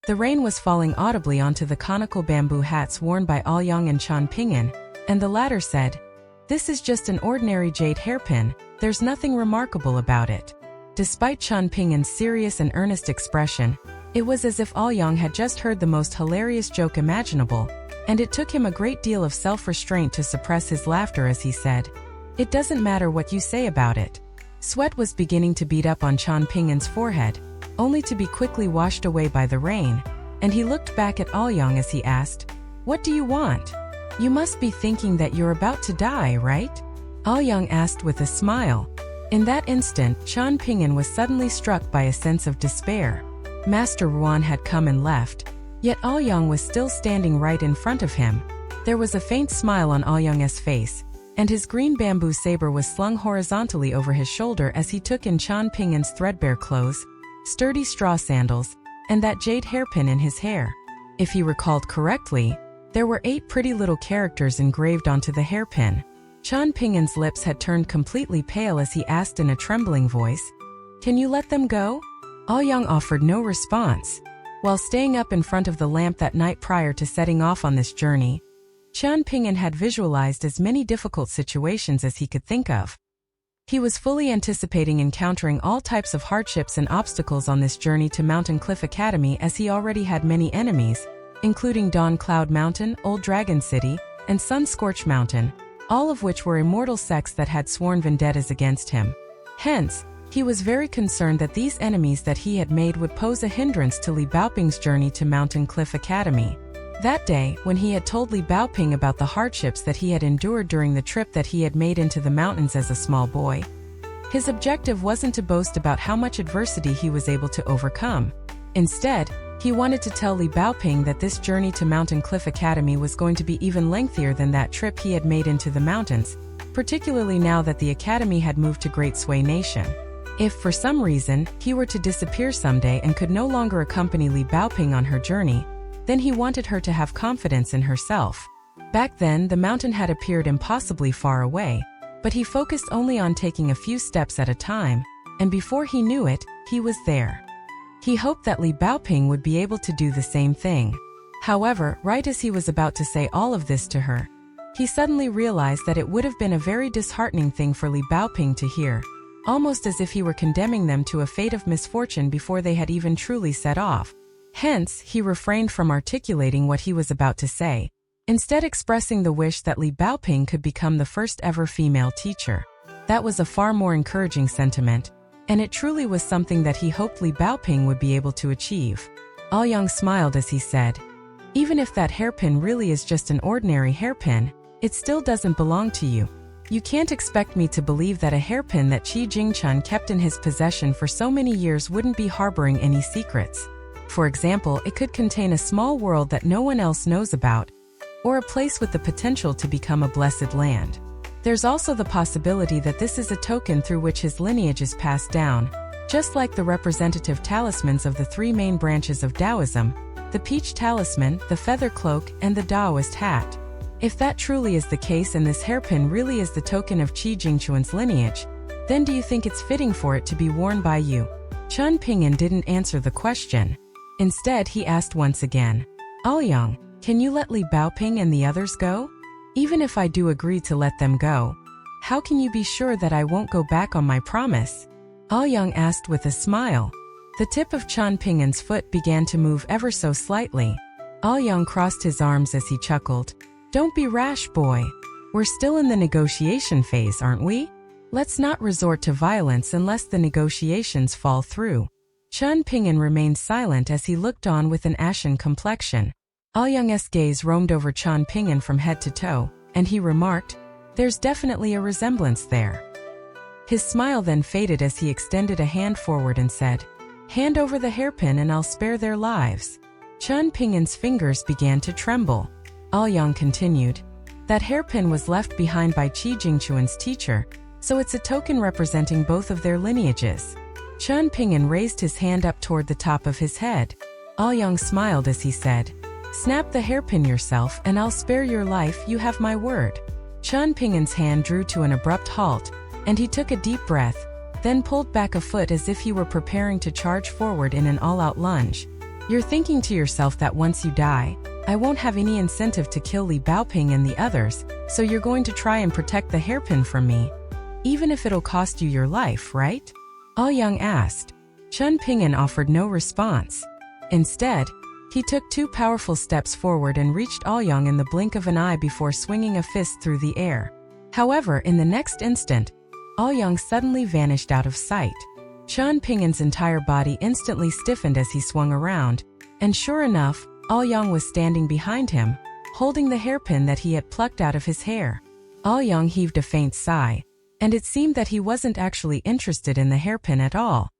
The rain was falling audibly onto the conical bamboo hats worn by Aoyang and Chan Ping'an, and the latter said, "This is just an ordinary jade hairpin, there's nothing remarkable about it." Despite Chan Ping'an's serious and earnest expression, it was as if Aoyang had just heard the most hilarious joke imaginable, and it took him a great deal of self-restraint to suppress his laughter as he said, "It doesn't matter what you say about it." Sweat was beginning to bead up on Chan Ping'an's forehead, only to be quickly washed away by the rain, and he looked back at Aoyang as he asked, "What do you want? You must be thinking that you're about to die, right?" Aoyang asked with a smile. In that instant, Chan Ping'an was suddenly struck by a sense of despair. Master Ruan had come and left, yet Aoyang was still standing right in front of him. There was a faint smile on Aoyang's face, and his green bamboo saber was slung horizontally over his shoulder as he took in Chan Ping'an's threadbare clothes, sturdy straw sandals, and that jade hairpin in his hair. If he recalled correctly, there were 8 pretty little characters engraved onto the hairpin. Chan Ping'an's lips had turned completely pale as he asked in a trembling voice, "Can you let them go?" Aoyang offered no response. While staying up in front of the lamp that night prior to setting off on this journey, Chan Ping'an had visualized as many difficult situations as he could think of. He was fully anticipating encountering all types of hardships and obstacles on this journey to Mountain Cliff Academy, as he already had many enemies, including Dawn Cloud Mountain, Old Dragon City, and Sun Scorch Mountain, all of which were immortal sects that had sworn vendettas against him. Hence, he was very concerned that these enemies that he had made would pose a hindrance to Li Baoping's journey to Mountain Cliff Academy. That day, when he had told Li Baoping about the hardships that he had endured during the trip that he had made into the mountains as a small boy, his objective wasn't to boast about how much adversity he was able to overcome. Instead, he wanted to tell Li Baoping that this journey to Mountain Cliff Academy was going to be even lengthier than that trip he had made into the mountains, particularly now that the academy had moved to Great Sui Nation. If for some reason he were to disappear someday and could no longer accompany Li Baoping on her journey, then he wanted her to have confidence in herself. Back then, the mountain had appeared impossibly far away, but he focused only on taking a few steps at a time, and before he knew it, he was there. He hoped that Li Baoping would be able to do the same thing. However, right as he was about to say all of this to her, he suddenly realized that it would have been a very disheartening thing for Li Baoping to hear, almost as if he were condemning them to a fate of misfortune before they had even truly set off. Hence, he refrained from articulating what he was about to say, instead expressing the wish that Li Baoping could become the first ever female teacher. That was a far more encouraging sentiment, and it truly was something that he hoped Li Baoping would be able to achieve. Aoyang smiled as he said, "Even if that hairpin really is just an ordinary hairpin, it still doesn't belong to you. You can't expect me to believe that a hairpin that Qi Jingchun kept in his possession for so many years wouldn't be harboring any secrets. For example, it could contain a small world that no one else knows about, or a place with the potential to become a blessed land. There's also the possibility that this is a token through which his lineage is passed down, just like the representative talismans of the 3 main branches of Taoism, the peach talisman, the feather cloak, and the Taoist hat. If that truly is the case and this hairpin really is the token of Qi Jingchun's lineage, then do you think it's fitting for it to be worn by you?" Chan Ping'an didn't answer the question. Instead, he asked once again, "Aoyang, can you let Li Baoping and the others go? Even if I do agree to let them go, how can you be sure that I won't go back on my promise?" Aoyang asked with a smile. The tip of Chan Ping'an's foot began to move ever so slightly. Aoyang crossed his arms as he chuckled. "Don't be rash, boy. We're still in the negotiation phase, aren't we? Let's not resort to violence unless the negotiations fall through." Chan Ping'an remained silent as he looked on with an ashen complexion. Aoyang's gaze roamed over Chan Ping'an from head to toe, and he remarked, "There's definitely a resemblance there." His smile then faded as he extended a hand forward and said, "Hand over the hairpin and I'll spare their lives." Chan Ping'an's fingers began to tremble. Aoyang continued, "That hairpin was left behind by Qi Jingchun's teacher, so it's a token representing both of their lineages." Chan Ping'an raised his hand up toward the top of his head. Aoyang smiled as he said, "Snap the hairpin yourself and I'll spare your life, you have my word." Chan Ping'an's hand drew to an abrupt halt, and he took a deep breath, then pulled back a foot as if he were preparing to charge forward in an all-out lunge. You're thinking to yourself that once you die, I won't have any incentive to kill Li Baoping and the others, so you're going to try and protect the hairpin from me. Even if it'll cost you your life, right? Aoyang asked. Chen Ping'an offered no response. Instead, he took 2 powerful steps forward and reached Aoyang in the blink of an eye before swinging a fist through the air. However, in the next instant, Aoyang suddenly vanished out of sight. Chen Ping'an's entire body instantly stiffened as he swung around, and sure enough, Aoyang was standing behind him, holding the hairpin that he had plucked out of his hair. Aoyang heaved a faint sigh, and it seemed that he wasn't actually interested in the hairpin at all.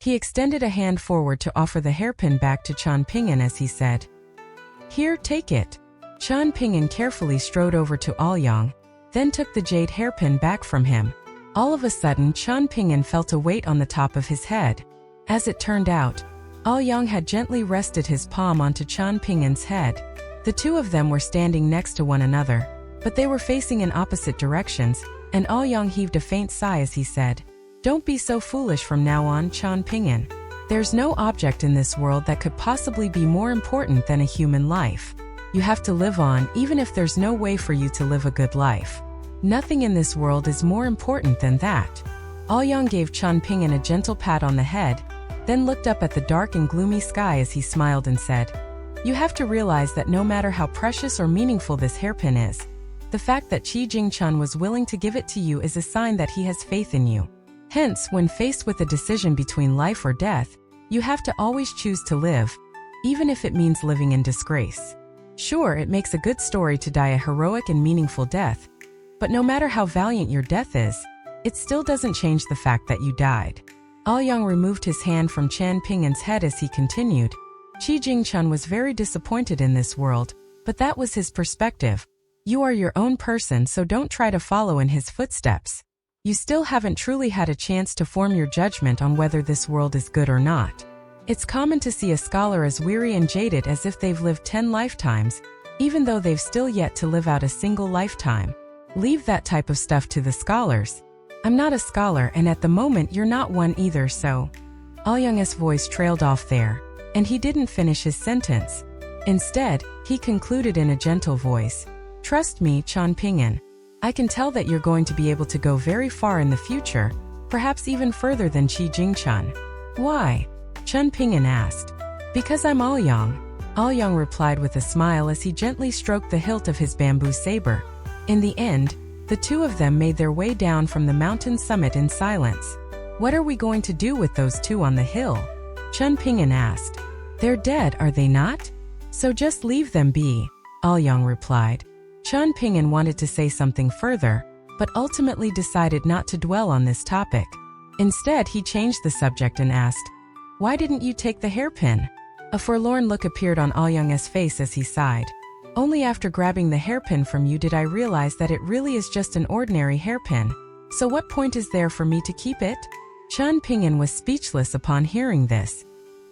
He extended a hand forward to offer the hairpin back to Chen Ping'an as he said, "Here, take it." Chen Ping'an carefully strode over to Aoyang, then took the jade hairpin back from him. All of a sudden, Chen Ping'an felt a weight on the top of his head. As it turned out, Aoyang had gently rested his palm onto Chen Ping'an's head. The 2 of them were standing next to one another, but they were facing in opposite directions, and Aoyang heaved a faint sigh as he said, "Don't be so foolish from now on, Chen Ping'an. There's no object in this world that could possibly be more important than a human life. You have to live on even if there's no way for you to live a good life. Nothing in this world is more important than that." Aoyang gave Chen Ping'an a gentle pat on the head, then looked up at the dark and gloomy sky as he smiled and said, "You have to realize that no matter how precious or meaningful this hairpin is, the fact that Qi Jingchen was willing to give it to you is a sign that he has faith in you. Hence, when faced with a decision between life or death, you have to always choose to live, even if it means living in disgrace. Sure, it makes a good story to die a heroic and meaningful death, but no matter how valiant your death is, it still doesn't change the fact that you died." Aoyang removed his hand from Chen Ping'an's head as he continued. Qi Jingchen was very disappointed in this world, but that was his perspective. You are your own person, so don't try to follow in his footsteps. You still haven't truly had a chance to form your judgment on whether this world is good or not. It's common to see a scholar as weary and jaded as if they've lived 10 lifetimes, even though they've still yet to live out a single lifetime. Leave that type of stuff to the scholars. I'm not a scholar, and at the moment you're not one either, so... Aoyang's voice trailed off there, and he didn't finish his sentence. Instead, he concluded in a gentle voice, "Trust me, Chen Ping'an. I can tell that you're going to be able to go very far in the future, perhaps even further than Qi Jingchen." "Why?" Chen Ping'an asked. "Because I'm Aoyang." Aoyang replied with a smile as he gently stroked the hilt of his bamboo saber. In the end, the 2 of them made their way down from the mountain summit in silence. "What are we going to do with those 2 on the hill?" Chen Ping'an asked. "They're dead, are they not? So just leave them be," Aoyang replied. Chen Ping'an wanted to say something further, but ultimately decided not to dwell on this topic. Instead, he changed the subject and asked, "Why didn't you take the hairpin?" A forlorn look appeared on Aoyang's face as he sighed. "Only after grabbing the hairpin from you did I realize that it really is just an ordinary hairpin. So what point is there for me to keep it?" Chen Ping'an was speechless upon hearing this.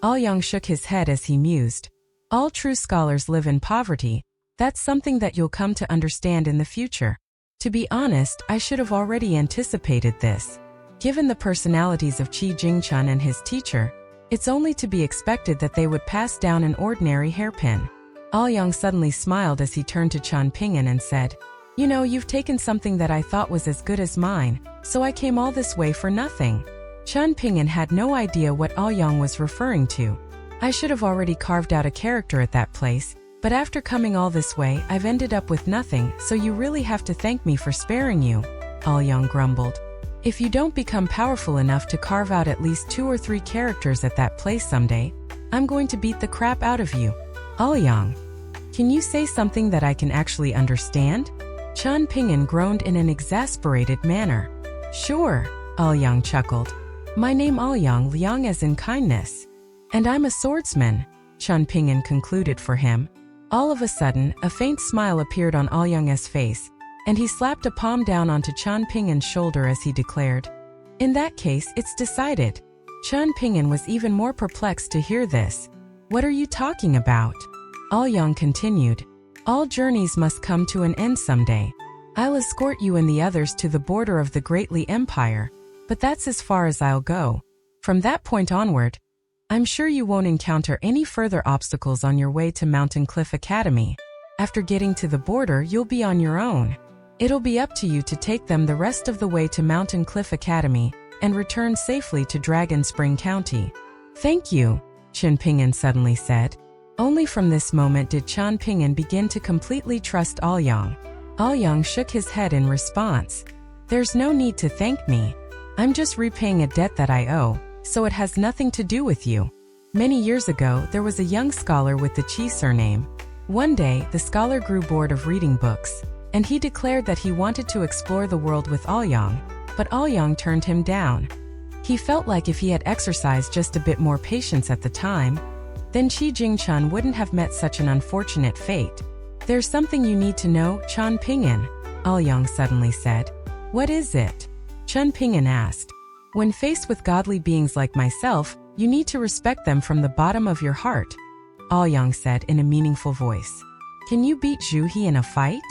Aoyang shook his head as he mused. "All true scholars live in poverty. That's something that you'll come to understand in the future. To be honest, I should have already anticipated this. Given the personalities of Qi Jingchen and his teacher, it's only to be expected that they would pass down an ordinary hairpin." Aoyang suddenly smiled as he turned to Chen Ping'an and said, "You know, you've taken something that I thought was as good as mine, so I came all this way for nothing." Chen Ping'an had no idea what Aoyang was referring to. "I should have already carved out a character at that place, but after coming all this way, I've ended up with nothing, so you really have to thank me for sparing you," Aoyang grumbled. "If you don't become powerful enough to carve out at least 2 or 3 characters at that place someday, I'm going to beat the crap out of you." "Aoyang, can you say something that I can actually understand?" Chen Ping'an groaned in an exasperated manner. "Sure," Aoyang chuckled. "My name Aoyang, Liang as in kindness. And I'm a swordsman," Chen Ping'an concluded for him. All of a sudden, a faint smile appeared on Aoyang's face, and he slapped a palm down onto Chen Ping'an's shoulder as he declared, "In that case, it's decided." Chen Ping'an was even more perplexed to hear this. "What are you talking about?" Aoyang continued, "All journeys must come to an end someday. I'll escort you and the others to the border of the Great Li Empire, but that's as far as I'll go. From that point onward, I'm sure you won't encounter any further obstacles on your way to Mountain Cliff Academy. After getting to the border, you'll be on your own. It'll be up to you to take them the rest of the way to Mountain Cliff Academy and return safely to Dragon Spring County. Thank you, Chen Ping'an suddenly said. Only from this moment did Chen Ping'an begin to completely trust Aoyang. Aoyang shook his head in response. There's no need to thank me. I'm just repaying a debt that I owe, so it has nothing to do with you. Many years ago, there was a young scholar with the Qi surname. One day, the scholar grew bored of reading books, and he declared that he wanted to explore the world with Aoyang, but Aoyang turned him down. He felt like if he had exercised just a bit more patience at the time, then Qi Jingchun wouldn't have met such an unfortunate fate. There's something you need to know, Chen Ping'an, Aoyang suddenly said. What is it? Chen Ping'an asked. When faced with godly beings like myself, you need to respect them from the bottom of your heart, Aoyang said in a meaningful voice. Can you beat Zhuhou in a fight?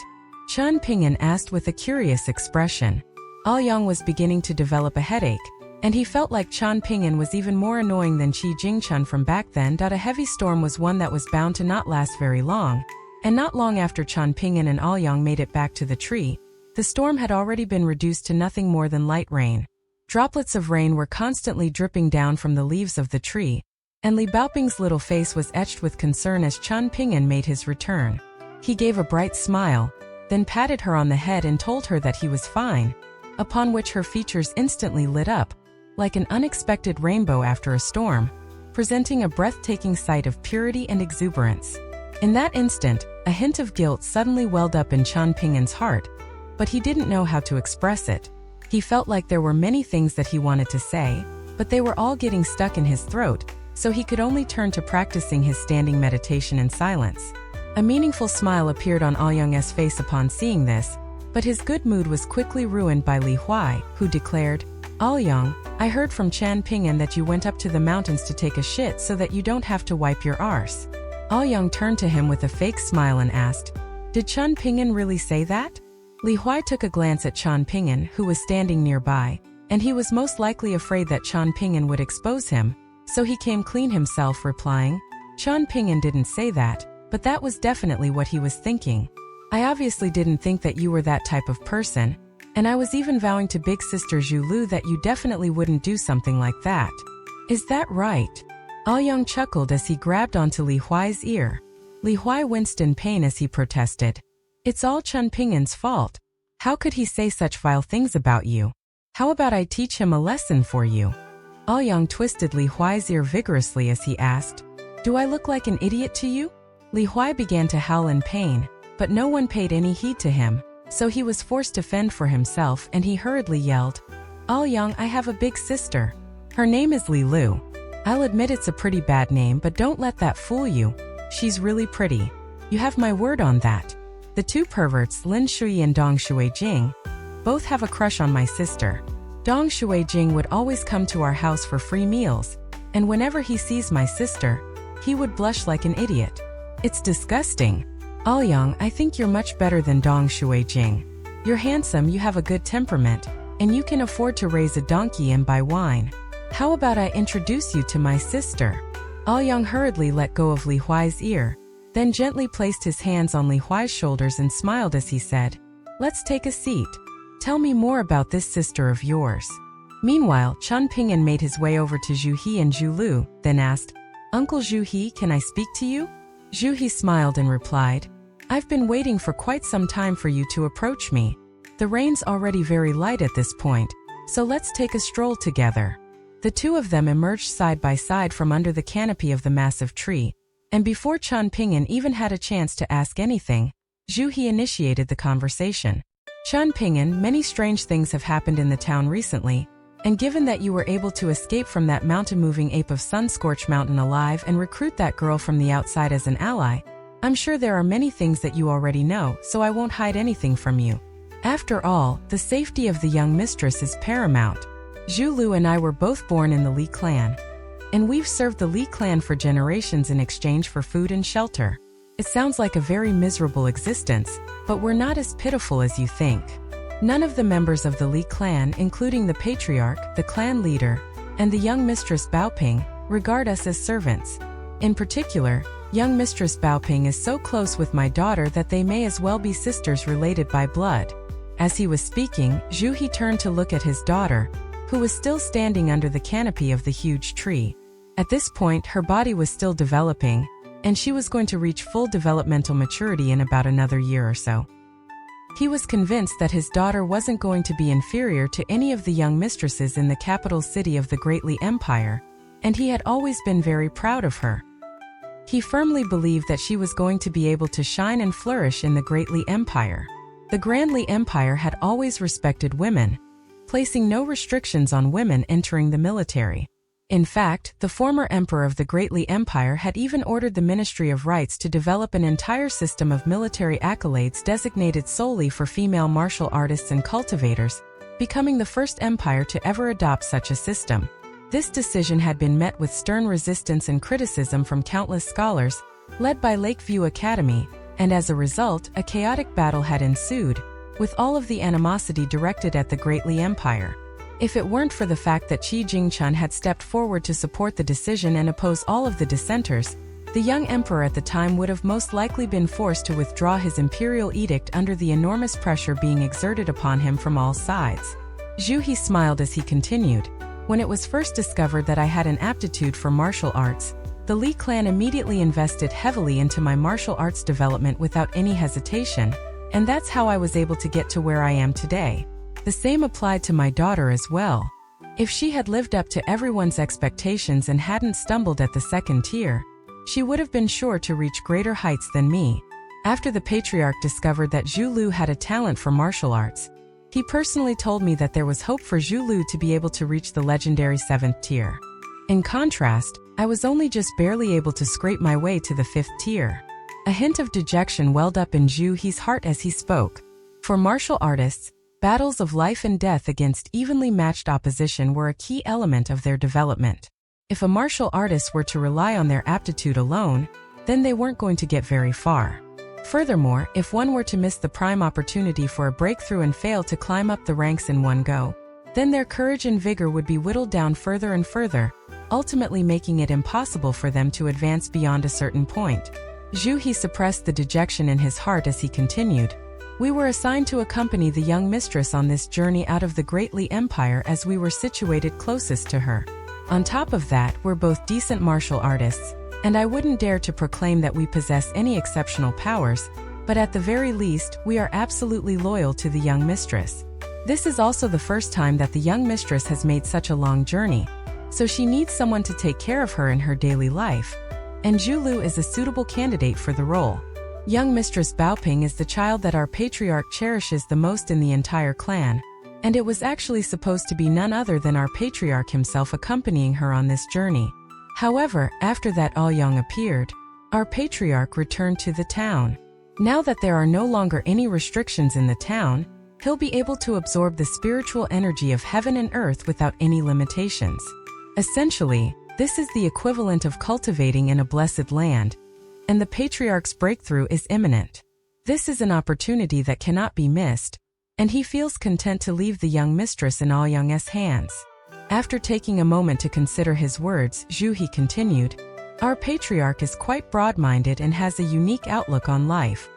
Chen Ping'an asked with a curious expression. Aoyang was beginning to develop a headache, and he felt like Chen Ping'an was even more annoying than Qi Jingchun from back then. A heavy storm was one that was bound to not last very long, and not long after Chen Ping'an and Aoyang made it back to the tree, the storm had already been reduced to nothing more than light rain. Droplets of rain were constantly dripping down from the leaves of the tree, and Li Baoping's little face was etched with concern as Chen Ping'an made his return. He gave a bright smile, then patted her on the head and told her that he was fine, upon which her features instantly lit up, like an unexpected rainbow after a storm, presenting a breathtaking sight of purity and exuberance. In that instant, a hint of guilt suddenly welled up in Chen Ping'an's heart, but he didn't know how to express it. He felt like there were many things that he wanted to say, but they were all getting stuck in his throat, so he could only turn to practicing his standing meditation in silence. A meaningful smile appeared on Aoyang's face upon seeing this, but his good mood was quickly ruined by Li Huai, who declared, Aoyang, I heard from Chen Ping'an that you went up to the mountains to take a shit so that you don't have to wipe your arse. Aoyang turned to him with a fake smile and asked, Did Chen Ping'an really say that? Li Huai took a glance at Chen Ping'an, who was standing nearby, and he was most likely afraid that Chen Ping'an would expose him, so he came clean himself, replying, Chen Ping'an didn't say that, but that was definitely what he was thinking. I obviously didn't think that you were that type of person, and I was even vowing to big sister Zhu Lu that you definitely wouldn't do something like that. Is that right? Aoyang chuckled as he grabbed onto Li Huai's ear. Li Huai winced in pain as he protested. It's all Chen Ping'an's fault. How could he say such vile things about you? How about I teach him a lesson for you? Aoyang twisted Li Huai's ear vigorously as he asked, Do I look like an idiot to you? Li Huai began to howl in pain, but no one paid any heed to him, so he was forced to fend for himself and he hurriedly yelled, Aoyang, I have a big sister. Her name is Li Lu. I'll admit it's a pretty bad name, but don't let that fool you. She's really pretty. You have my word on that. The two perverts, Lin Shui and Dong Shuijing, both have a crush on my sister. Dong Shuijing would always come to our house for free meals, and whenever he sees my sister, he would blush like an idiot. It's disgusting. Aoyang, I think you're much better than Dong Shuijing. You're handsome, you have a good temperament, and you can afford to raise a donkey and buy wine. How about I introduce you to my sister? Aoyang hurriedly let go of Li Huai's ear, then gently placed his hands on Li Huai's shoulders and smiled as he said, Let's take a seat. Tell me more about this sister of yours. Meanwhile, Chen Ping'an made his way over to Zhuhou and Zhu Lu, then asked, Uncle Zhuhou, can I speak to you? Zhuhou smiled and replied, I've been waiting for quite some time for you to approach me. The rain's already very light at this point, so let's take a stroll together. The two of them emerged side by side from under the canopy of the massive tree, and before Chen Ping'an even had a chance to ask anything, Zhuhou initiated the conversation. Chen Ping'an, many strange things have happened in the town recently, and given that you were able to escape from that mountain-moving ape of Sunscorched Mountain alive and recruit that girl from the outside as an ally, I'm sure there are many things that you already know, so I won't hide anything from you. After all, the safety of the young mistress is paramount. Zhu Lu and I were both born in the Li clan, and we've served the Li clan for generations in exchange for food and shelter. It sounds like a very miserable existence, but we're not as pitiful as you think. None of the members of the Li clan, including the patriarch, the clan leader, and the young mistress Baoping, regard us as servants. In particular, young Mistress Baoping is so close with my daughter that they may as well be sisters related by blood. As he was speaking, Zhuhou turned to look at his daughter, who was still standing under the canopy of the huge tree. At this point, her body was still developing, and she was going to reach full developmental maturity in about another year or so. He was convinced that his daughter wasn't going to be inferior to any of the young mistresses in the capital city of the Great Li Empire, and he had always been very proud of her. He firmly believed that she was going to be able to shine and flourish in the Great Li Empire. The Grand Li Empire had always respected women, placing no restrictions on women entering the military. In fact, the former emperor of the Great Li Empire had even ordered the Ministry of Rites to develop an entire system of military accolades designated solely for female martial artists and cultivators, becoming the first empire to ever adopt such a system. This decision had been met with stern resistance and criticism from countless scholars, led by Lakeview Academy, and as a result, a chaotic battle had ensued, with all of the animosity directed at the Great Li Empire. If it weren't for the fact that Qi Jingchun had stepped forward to support the decision and oppose all of the dissenters, the young emperor at the time would have most likely been forced to withdraw his imperial edict under the enormous pressure being exerted upon him from all sides. Zhuhou smiled as he continued. When it was first discovered that I had an aptitude for martial arts, the Li clan immediately invested heavily into my martial arts development without any hesitation, and that's how I was able to get to where I am today. The same applied to my daughter as well. If she had lived up to everyone's expectations and hadn't stumbled at the second tier, she would have been sure to reach greater heights than me. After the patriarch discovered that Zhu Lu had a talent for martial arts, he personally told me that there was hope for Zhu Lu to be able to reach the legendary 7th tier. In contrast, I was only just barely able to scrape my way to the 5th tier. A hint of dejection welled up in Zhu's heart as he spoke. For martial artists, battles of life and death against evenly matched opposition were a key element of their development. If a martial artist were to rely on their aptitude alone, then they weren't going to get very far. Furthermore, if one were to miss the prime opportunity for a breakthrough and fail to climb up the ranks in one go, then their courage and vigor would be whittled down further and further, ultimately making it impossible for them to advance beyond a certain point. Zhu suppressed the dejection in his heart as he continued. We were assigned to accompany the young mistress on this journey out of the Great Li Empire as we were situated closest to her. On top of that, we're both decent martial artists, and I wouldn't dare to proclaim that we possess any exceptional powers, but at the very least, we are absolutely loyal to the young mistress. This is also the first time that the young mistress has made such a long journey, so she needs someone to take care of her in her daily life, and Zhu Lu is a suitable candidate for the role. Young Mistress Baoping is the child that our patriarch cherishes the most in the entire clan, and it was actually supposed to be none other than our patriarch himself accompanying her on this journey. However, after that Aoyang appeared, our patriarch returned to the town. Now that there are no longer any restrictions in the town, he'll be able to absorb the spiritual energy of heaven and earth without any limitations. Essentially, this is the equivalent of cultivating in a blessed land, and the patriarch's breakthrough is imminent. This is an opportunity that cannot be missed, and he feels content to leave the young mistress in Aoyang's hands. After taking a moment to consider his words, Zhu continued, Our patriarch is quite broad-minded and has a unique outlook on life.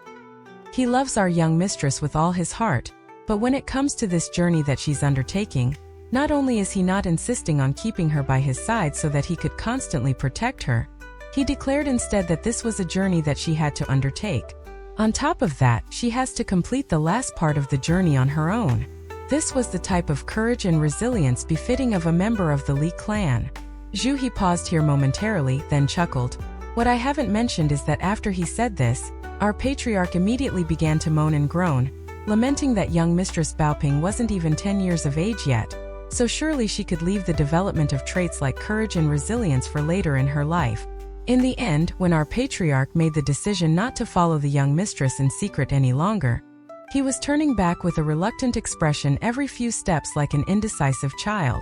He loves our young mistress with all his heart, but when it comes to this journey that she's undertaking, not only is he not insisting on keeping her by his side so that he could constantly protect her, he declared instead that this was a journey that she had to undertake. On top of that, she has to complete the last part of the journey on her own. This was the type of courage and resilience befitting of a member of the Li clan. Zhu paused here momentarily, then chuckled. What I haven't mentioned is that after he said this, our patriarch immediately began to moan and groan, lamenting that young Mistress Baoping wasn't even 10 years of age yet, so surely she could leave the development of traits like courage and resilience for later in her life. In the end, when our patriarch made the decision not to follow the young mistress in secret any longer, he was turning back with a reluctant expression every few steps like an indecisive child.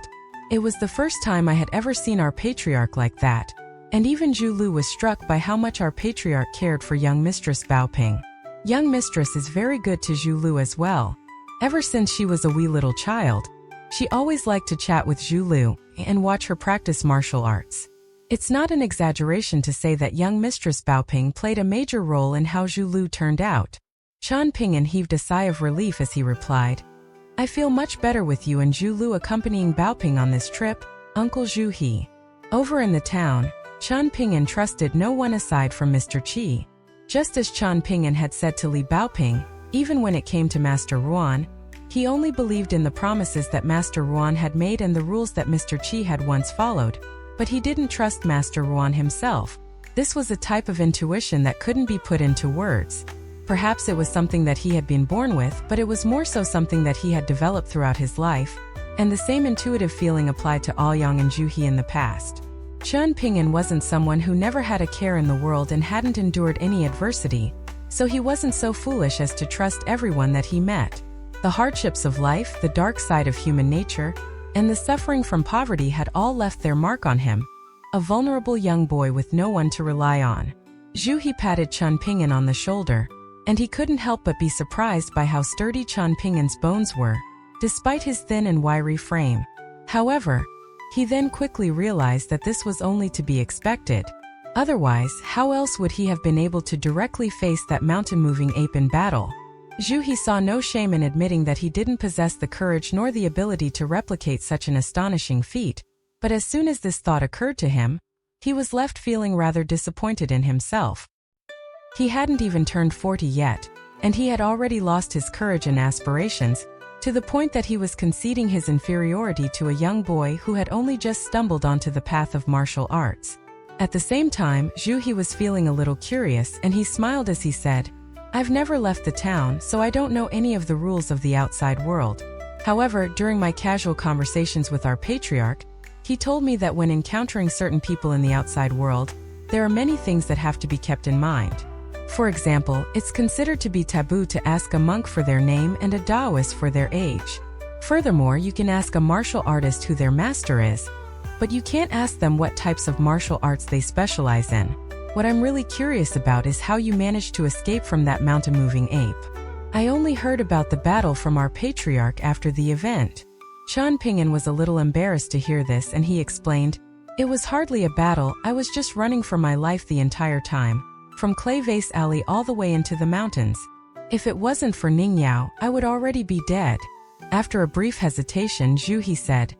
It was the first time I had ever seen our patriarch like that, and even Zhu Lu was struck by how much our patriarch cared for young Mistress Baoping. Young mistress is very good to Zhu Lu as well. Ever since she was a wee little child, she always liked to chat with Zhu Lu and watch her practice martial arts. It's not an exaggeration to say that young Mistress Baoping played a major role in how Zhu Lu turned out. Chen Ping'an heaved a sigh of relief as he replied, I feel much better with you and Zhu Lu accompanying Baoping on this trip, Uncle Zhu He. Over in the town, Chen Ping'an trusted no one aside from Mr. Qi. Just as Chen Ping'an had said to Li Baoping, even when it came to Master Ruan, he only believed in the promises that Master Ruan had made and the rules that Mr. Qi had once followed, but he didn't trust Master Ruan himself. This was a type of intuition that couldn't be put into words. Perhaps it was something that he had been born with, but it was more so something that he had developed throughout his life, and the same intuitive feeling applied to Aoyang and Zhu He in the past. Chen Ping'an wasn't someone who never had a care in the world and hadn't endured any adversity, so he wasn't so foolish as to trust everyone that he met. The hardships of life, the dark side of human nature, and the suffering from poverty had all left their mark on him, a vulnerable young boy with no one to rely on. Zhu He patted Chen Ping'an on the shoulder, and he couldn't help but be surprised by how sturdy Chen Ping'an's bones were, despite his thin and wiry frame. However, he then quickly realized that this was only to be expected. Otherwise, how else would he have been able to directly face that mountain-moving ape in battle? Zhu He saw no shame in admitting that he didn't possess the courage nor the ability to replicate such an astonishing feat, but as soon as this thought occurred to him, he was left feeling rather disappointed in himself. He hadn't even turned 40 yet, and he had already lost his courage and aspirations, to the point that he was conceding his inferiority to a young boy who had only just stumbled onto the path of martial arts. At the same time, Zhu He was feeling a little curious, and he smiled as he said, I've never left the town, so I don't know any of the rules of the outside world. However, during my casual conversations with our patriarch, he told me that when encountering certain people in the outside world, there are many things that have to be kept in mind. For example, it's considered to be taboo to ask a monk for their name and a Taoist for their age. Furthermore, you can ask a martial artist who their master is, but you can't ask them what types of martial arts they specialize in. What I'm really curious about is how you managed to escape from that mountain-moving ape. I only heard about the battle from our patriarch after the event. Chen Ping'an was a little embarrassed to hear this, and he explained, It was hardly a battle, I was just running for my life the entire time, from Clay Vase Alley all the way into the mountains. If it wasn't for Ning Yao, I would already be dead. After a brief hesitation, Zhu He said,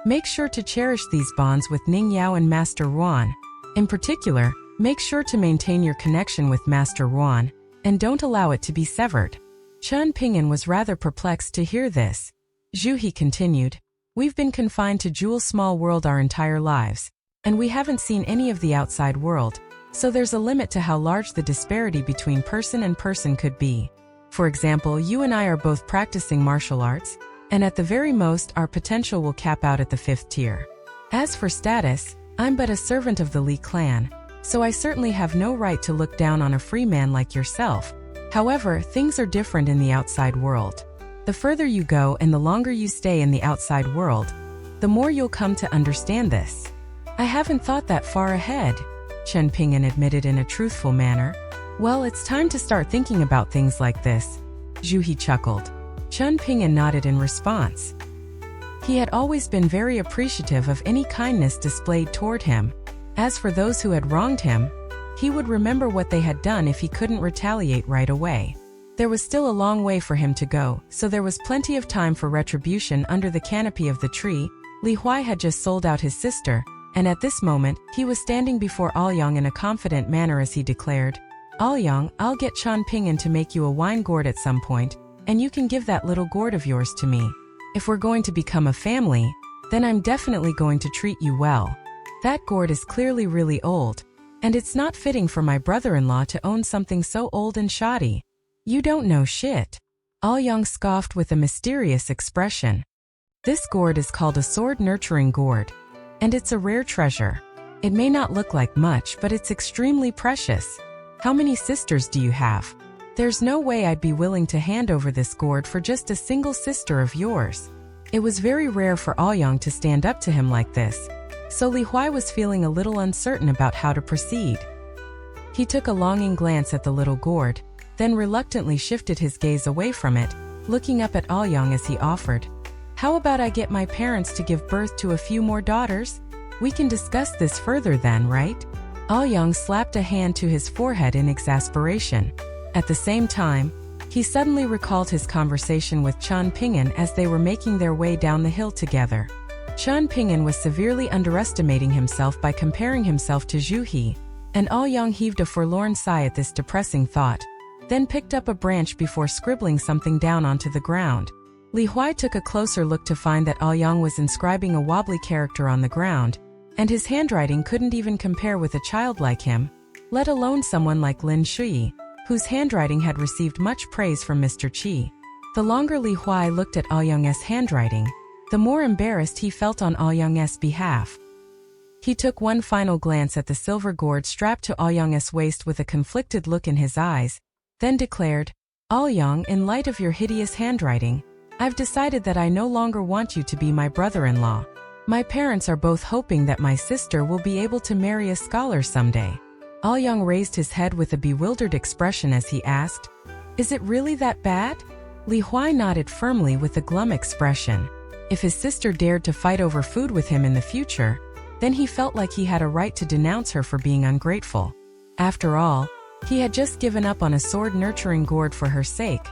Make sure to cherish these bonds with Ning Yao and Master Ruan. In particular, make sure to maintain your connection with Master Ruan, and don't allow it to be severed. Chen Ping'an was rather perplexed to hear this. Zhu He continued, We've been confined to Jewel's small world our entire lives, and we haven't seen any of the outside world, so there's a limit to how large the disparity between person and person could be. For example, you and I are both practicing martial arts, and at the very most our potential will cap out at the 5th tier. As for status, I'm but a servant of the Li clan, so I certainly have no right to look down on a free man like yourself. However, things are different in the outside world. The further you go and the longer you stay in the outside world, the more you'll come to understand this. I haven't thought that far ahead, Chen Ping'an admitted in a truthful manner. Well, it's time to start thinking about things like this. Zhu He chuckled. Chen Ping'an nodded in response. He had always been very appreciative of any kindness displayed toward him. As for those who had wronged him, he would remember what they had done if he couldn't retaliate right away. There was still a long way for him to go, so there was plenty of time for retribution under the canopy of the tree. Li Huai had just sold out his sister, and at this moment, he was standing before Aoyang in a confident manner as he declared, Aoyang, I'll get Chen Ping'an to make you a wine gourd at some point, and you can give that little gourd of yours to me. If we're going to become a family, then I'm definitely going to treat you well. That gourd is clearly really old, and it's not fitting for my brother-in-law to own something so old and shoddy. You don't know shit. Aoyang scoffed with a mysterious expression. This gourd is called a sword-nurturing gourd, and it's a rare treasure. It may not look like much, but it's extremely precious. How many sisters do you have? There's no way I'd be willing to hand over this gourd for just a single sister of yours. It was very rare for Aoyang to stand up to him like this, so Li Huai was feeling a little uncertain about how to proceed. He took a longing glance at the little gourd, then reluctantly shifted his gaze away from it, looking up at Aoyang as he offered, How about I get my parents to give birth to a few more daughters? We can discuss this further then, right? Aoyang slapped a hand to his forehead in exasperation. At the same time, he suddenly recalled his conversation with Chen Ping'an as they were making their way down the hill together. Chen Ping'an was severely underestimating himself by comparing himself to Zhuhou, and Aoyang heaved a forlorn sigh at this depressing thought, then picked up a branch before scribbling something down onto the ground. Li Huai took a closer look to find that Aoyang was inscribing a wobbly character on the ground, and his handwriting couldn't even compare with a child like him, let alone someone like Lin Shui, whose handwriting had received much praise from Mr. Qi. The longer Li Huai looked at Aoyang's handwriting, the more embarrassed he felt on Aoyang's behalf. He took one final glance at the silver gourd strapped to Aoyang's waist with a conflicted look in his eyes, then declared, "Aoyang, in light of your hideous handwriting, I've decided that I no longer want you to be my brother-in-law. My parents are both hoping that my sister will be able to marry a scholar someday." Aoyang raised his head with a bewildered expression as he asked, "Is it really that bad?" Li Huai nodded firmly with a glum expression. If his sister dared to fight over food with him in the future, then he felt like he had a right to denounce her for being ungrateful. After all, he had just given up on a sword-nurturing gourd for her sake.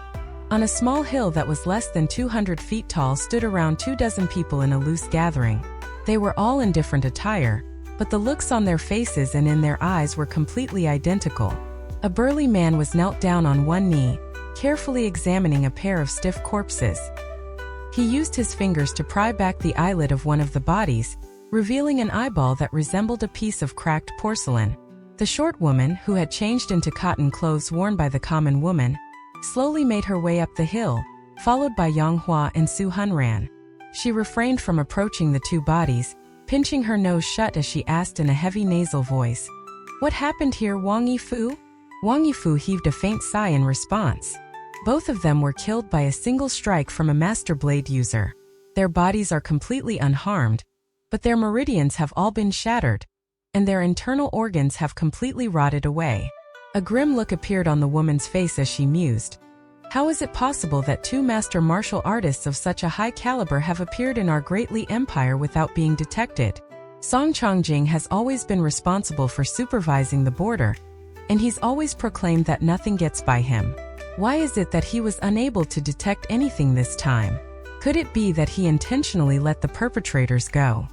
On a small hill that was less than 200 feet tall stood around 24 people in a loose gathering. They were all in different attire, but the looks on their faces and in their eyes were completely identical. A burly man was knelt down on one knee, carefully examining a pair of stiff corpses. He used his fingers to pry back the eyelid of one of the bodies, revealing an eyeball that resembled a piece of cracked porcelain. The short woman, who had changed into cotton clothes worn by the common woman, slowly made her way up the hill, followed by Donghua and Su Hunran. She refrained from approaching the two bodies, pinching her nose shut as she asked in a heavy nasal voice, "What happened here, Wang Yifu?" Wang Yifu heaved a faint sigh in response. Both of them were killed by a single strike from a master blade user. Their bodies are completely unharmed, but their meridians have all been shattered, and their internal organs have completely rotted away. A grim look appeared on the woman's face as she mused. How is it possible that two master martial artists of such a high caliber have appeared in our great Li Empire without being detected? Song Chongjing has always been responsible for supervising the border, and he's always proclaimed that nothing gets by him. Why is it that he was unable to detect anything this time? Could it be that he intentionally let the perpetrators go?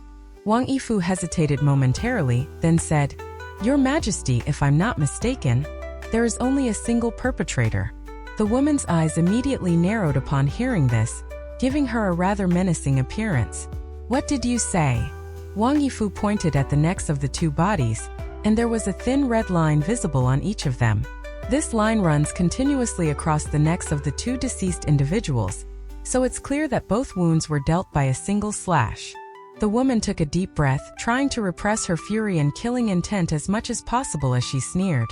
Wang Yifu hesitated momentarily, then said, "Your Majesty, if I'm not mistaken, there is only a single perpetrator." The woman's eyes immediately narrowed upon hearing this, giving her a rather menacing appearance. "What did you say?" Wang Yifu pointed at the necks of the two bodies, and there was a thin red line visible on each of them. This line runs continuously across the necks of the two deceased individuals, so it's clear that both wounds were dealt by a single slash. The woman took a deep breath, trying to repress her fury and killing intent as much as possible as she sneered.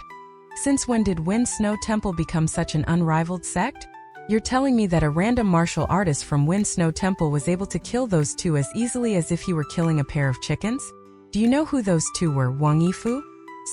"Since when did Wind Snow Temple become such an unrivaled sect? You're telling me that a random martial artist from Wind Snow Temple was able to kill those two as easily as if he were killing a pair of chickens? Do you know who those two were, Wang Yifu?"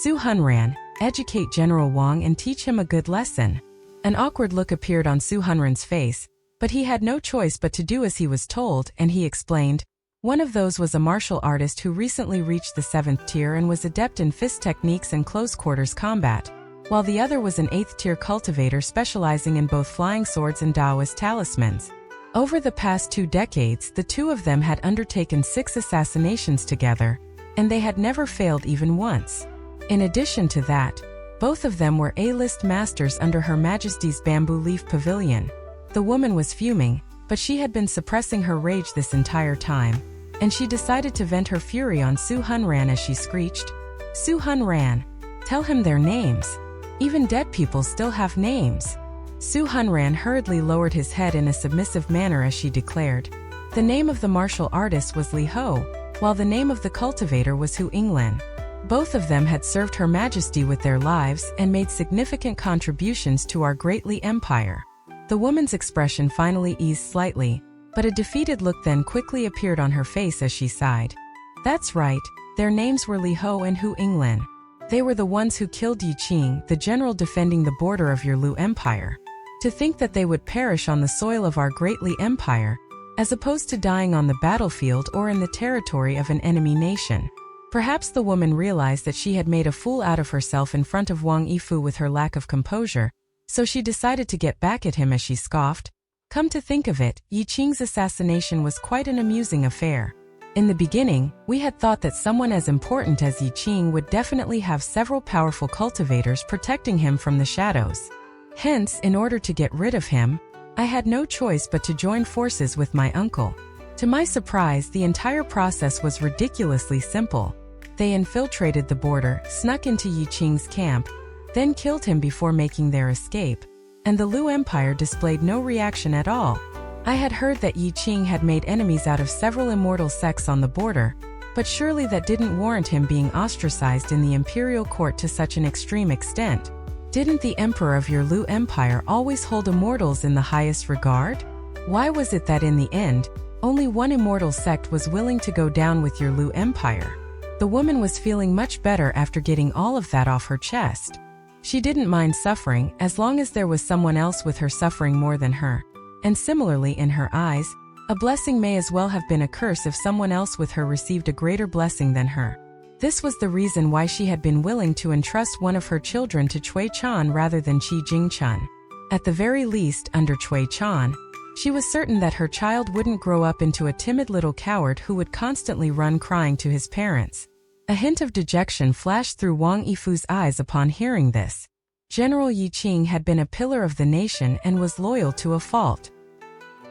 Su Hunran, educate General Wang and teach him a good lesson. An awkward look appeared on Su Hunran's face, but he had no choice but to do as he was told, and he explained, "One of those was a martial artist who recently reached the 7th tier and was adept in fist techniques and close-quarters combat, while the other was an 8th tier cultivator specializing in both flying swords and Taoist talismans. Over the past 2 decades, the two of them had undertaken 6 assassinations together, and they had never failed even once. In addition to that, both of them were A-list masters under Her Majesty's Bamboo Leaf Pavilion." The woman was fuming, but she had been suppressing her rage this entire time, and she decided to vent her fury on Su Hunran as she screeched, "Su Hunran, tell him their names. Even dead people still have names." Su Hunran hurriedly lowered his head in a submissive manner as she declared. The name of the martial artist was Li Ho, while the name of the cultivator was Hu Yinglin. Both of them had served Her Majesty with their lives and made significant contributions to our great Li Empire. The woman's expression finally eased slightly, but a defeated look then quickly appeared on her face as she sighed. "That's right, their names were Li Ho and Hu Yinglin. They were the ones who killed Yi Qing, the general defending the border of your Lu Empire. To think that they would perish on the soil of our great Li Empire, as opposed to dying on the battlefield or in the territory of an enemy nation. Perhaps the woman realized that she had made a fool out of herself in front of Wang Yifu with her lack of composure, so she decided to get back at him as she scoffed. Come to think of it, Yi Qing's assassination was quite an amusing affair. In the beginning, we had thought that someone as important as Yi Qing would definitely have several powerful cultivators protecting him from the shadows. Hence, in order to get rid of him, I had no choice but to join forces with my uncle. To my surprise, the entire process was ridiculously simple. They infiltrated the border, snuck into Yi Qing's camp, then killed him before making their escape, and the Lu Empire displayed no reaction at all. I had heard that Yi Qing had made enemies out of several immortal sects on the border, but surely that didn't warrant him being ostracized in the imperial court to such an extreme extent. Didn't the emperor of your Lu Empire always hold immortals in the highest regard? Why was it that in the end, only one immortal sect was willing to go down with your Lu Empire? The woman was feeling much better after getting all of that off her chest. She didn't mind suffering as long as there was someone else with her suffering more than her. And similarly, in her eyes, a blessing may as well have been a curse if someone else with her received a greater blessing than her. This was the reason why she had been willing to entrust one of her children to Cui Chan rather than Qi Jingchun. At the very least, under Cui Chan, she was certain that her child wouldn't grow up into a timid little coward who would constantly run crying to his parents. A hint of dejection flashed through Wang Yifu's eyes upon hearing this. General Yi Qing had been a pillar of the nation and was loyal to a fault.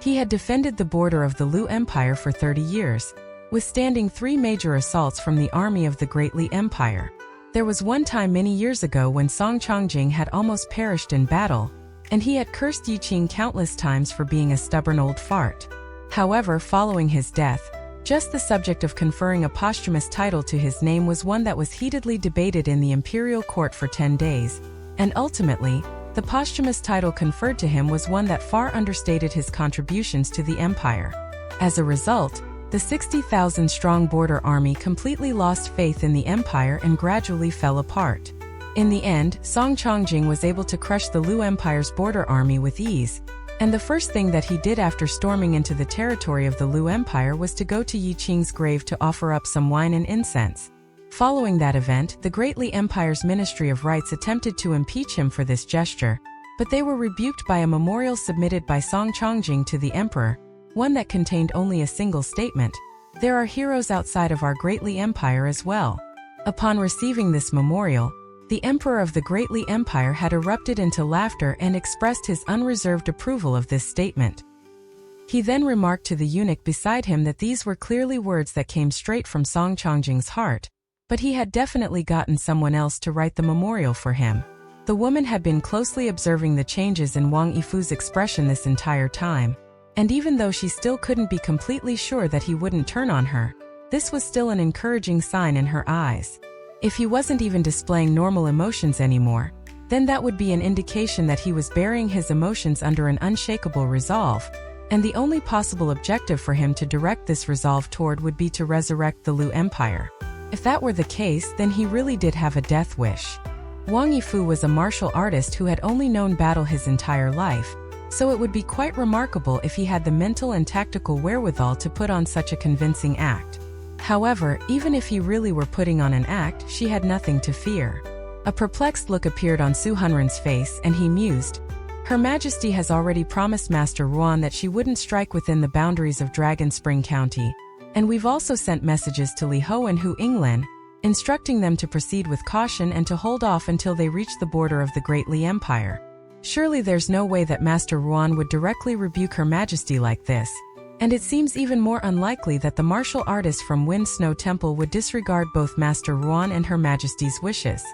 He had defended the border of the Lu Empire for 30 years, withstanding 3 major assaults from the army of the Great Li Empire. There was one time many years ago when Song Chongjing had almost perished in battle, and he had cursed Yi Qing countless times for being a stubborn old fart. However, following his death, just the subject of conferring a posthumous title to his name was one that was heatedly debated in the imperial court for 10 days, and ultimately, the posthumous title conferred to him was one that far understated his contributions to the empire. As a result, the 60,000-strong border army completely lost faith in the empire and gradually fell apart. In the end, Song Chongjing was able to crush the Lu Empire's border army with ease, and the first thing that he did after storming into the territory of the Lu Empire was to go to Yi Qing's grave to offer up some wine and incense. Following that event, the Great Li Empire's Ministry of Rites attempted to impeach him for this gesture, but they were rebuked by a memorial submitted by Song Chongjing to the emperor, one that contained only a single statement: "There are heroes outside of our Great Li Empire as well." Upon receiving this memorial, the emperor of the Great Li Empire had erupted into laughter and expressed his unreserved approval of this statement. He then remarked to the eunuch beside him that these were clearly words that came straight from Song Chongjing's heart, but he had definitely gotten someone else to write the memorial for him. The woman had been closely observing the changes in Wang Yifu's expression this entire time, and even though she still couldn't be completely sure that he wouldn't turn on her, this was still an encouraging sign in her eyes. If he wasn't even displaying normal emotions anymore, then that would be an indication that he was burying his emotions under an unshakable resolve, and the only possible objective for him to direct this resolve toward would be to resurrect the Lu Empire. If that were the case, then he really did have a death wish. Wang Yifu was a martial artist who had only known battle his entire life, so it would be quite remarkable if he had the mental and tactical wherewithal to put on such a convincing act. However, even if he really were putting on an act, she had nothing to fear. A perplexed look appeared on Su Hunren's face, and he mused, "Her Majesty has already promised Master Ruan that she wouldn't strike within the boundaries of Dragon Spring County, and we've also sent messages to Li Hou and Hu Yinglan, instructing them to proceed with caution and to hold off until they reach the border of the Great Li Empire. Surely there's no way that Master Ruan would directly rebuke Her Majesty like this, and it seems even more unlikely that the martial artist from Wind Snow Temple would disregard both Master Ruan and Her Majesty's wishes.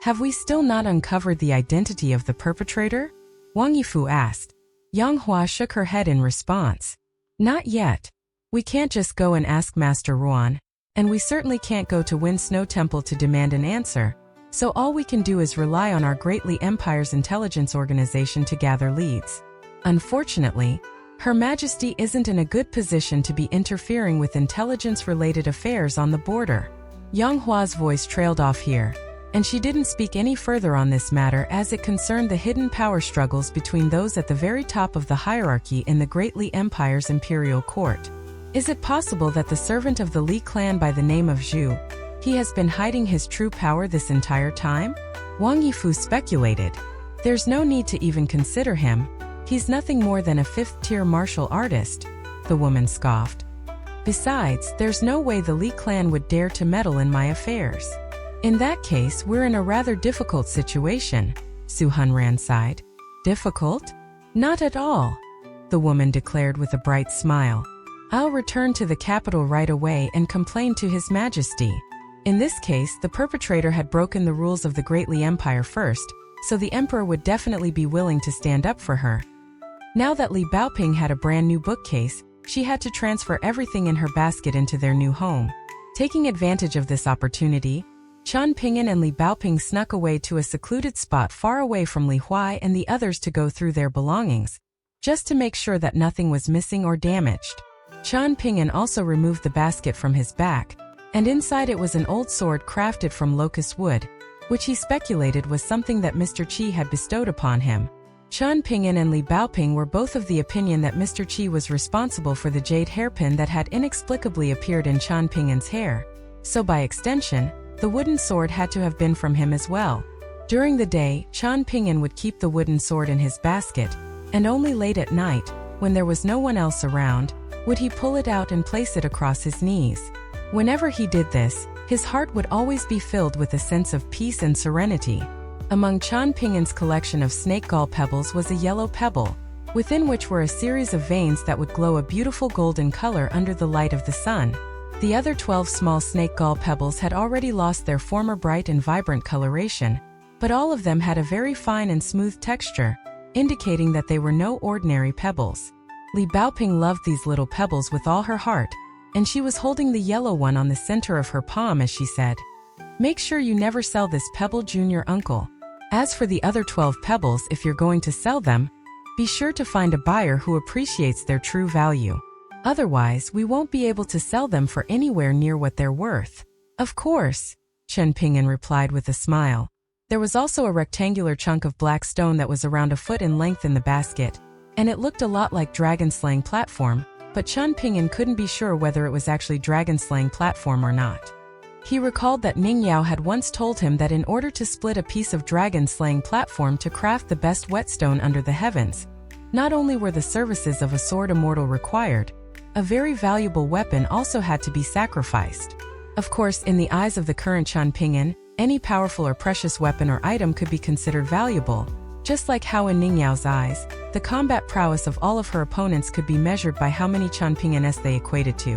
Have we still not uncovered the identity of the perpetrator?" Wang Yifu asked. Donghua shook her head in response. "Not yet. We can't just go and ask Master Ruan, and we certainly can't go to Wind Snow Temple to demand an answer, so all we can do is rely on our Great Li Empire's intelligence organization to gather leads. Unfortunately, Her Majesty isn't in a good position to be interfering with intelligence-related affairs on the border." Yonghua's voice trailed off here, and she didn't speak any further on this matter as it concerned the hidden power struggles between those at the very top of the hierarchy in the Great Li Empire's imperial court. Is it possible that the servant of the Li clan by the name of Zhu, he has been hiding his true power this entire time? Wang Yifu speculated. There's no need to even consider him. He's nothing more than a fifth-tier martial artist, the woman scoffed. Besides, there's no way the Li clan would dare to meddle in my affairs. In that case, we're in a rather difficult situation, Su Hunran sighed. Difficult? Not at all, the woman declared with a bright smile. I'll return to the capital right away and complain to His Majesty. In this case, the perpetrator had broken the rules of the Great Li Empire first, so the emperor would definitely be willing to stand up for her. Now that Li Baoping had a brand new bookcase, she had to transfer everything in her basket into their new home. Taking advantage of this opportunity, Chen Ping'an and Li Baoping snuck away to a secluded spot far away from Li Huai and the others to go through their belongings, just to make sure that nothing was missing or damaged. Chen Ping'an also removed the basket from his back, and inside it was an old sword crafted from locust wood, which he speculated was something that Mr. Qi had bestowed upon him. Chen Ping'an and Li Baoping were both of the opinion that Mr. Qi was responsible for the jade hairpin that had inexplicably appeared in Chen Ping'an's hair, so by extension, the wooden sword had to have been from him as well. During the day, Chen Ping'an would keep the wooden sword in his basket, and only late at night, when there was no one else around, would he pull it out and place it across his knees. Whenever he did this, his heart would always be filled with a sense of peace and serenity. Among Chen Ping'an's collection of snake gall pebbles was a yellow pebble, within which were a series of veins that would glow a beautiful golden color under the light of the sun. The other 12 small snake gall pebbles had already lost their former bright and vibrant coloration, but all of them had a very fine and smooth texture, indicating that they were no ordinary pebbles. Li Baoping loved these little pebbles with all her heart, and she was holding the yellow one on the center of her palm as she said, "Make sure you never sell this pebble, Junior Uncle. As for the other 12 pebbles, if you're going to sell them, be sure to find a buyer who appreciates their true value. Otherwise, we won't be able to sell them for anywhere near what they're worth." Of course, Chen Ping'an replied with a smile. There was also a rectangular chunk of black stone that was around a foot in length in the basket, and it looked a lot like dragon-slaying platform, but Chen Ping'an couldn't be sure whether it was actually dragon-slaying platform or not. He recalled that Ning Yao had once told him that in order to split a piece of dragon-slaying platform to craft the best whetstone under the heavens, not only were the services of a sword immortal required, a very valuable weapon also had to be sacrificed. Of course, in the eyes of the current Chen Ping'an, any powerful or precious weapon or item could be considered valuable, just like how in Ning Yao's eyes, the combat prowess of all of her opponents could be measured by how many Chen Ping'ans they equated to.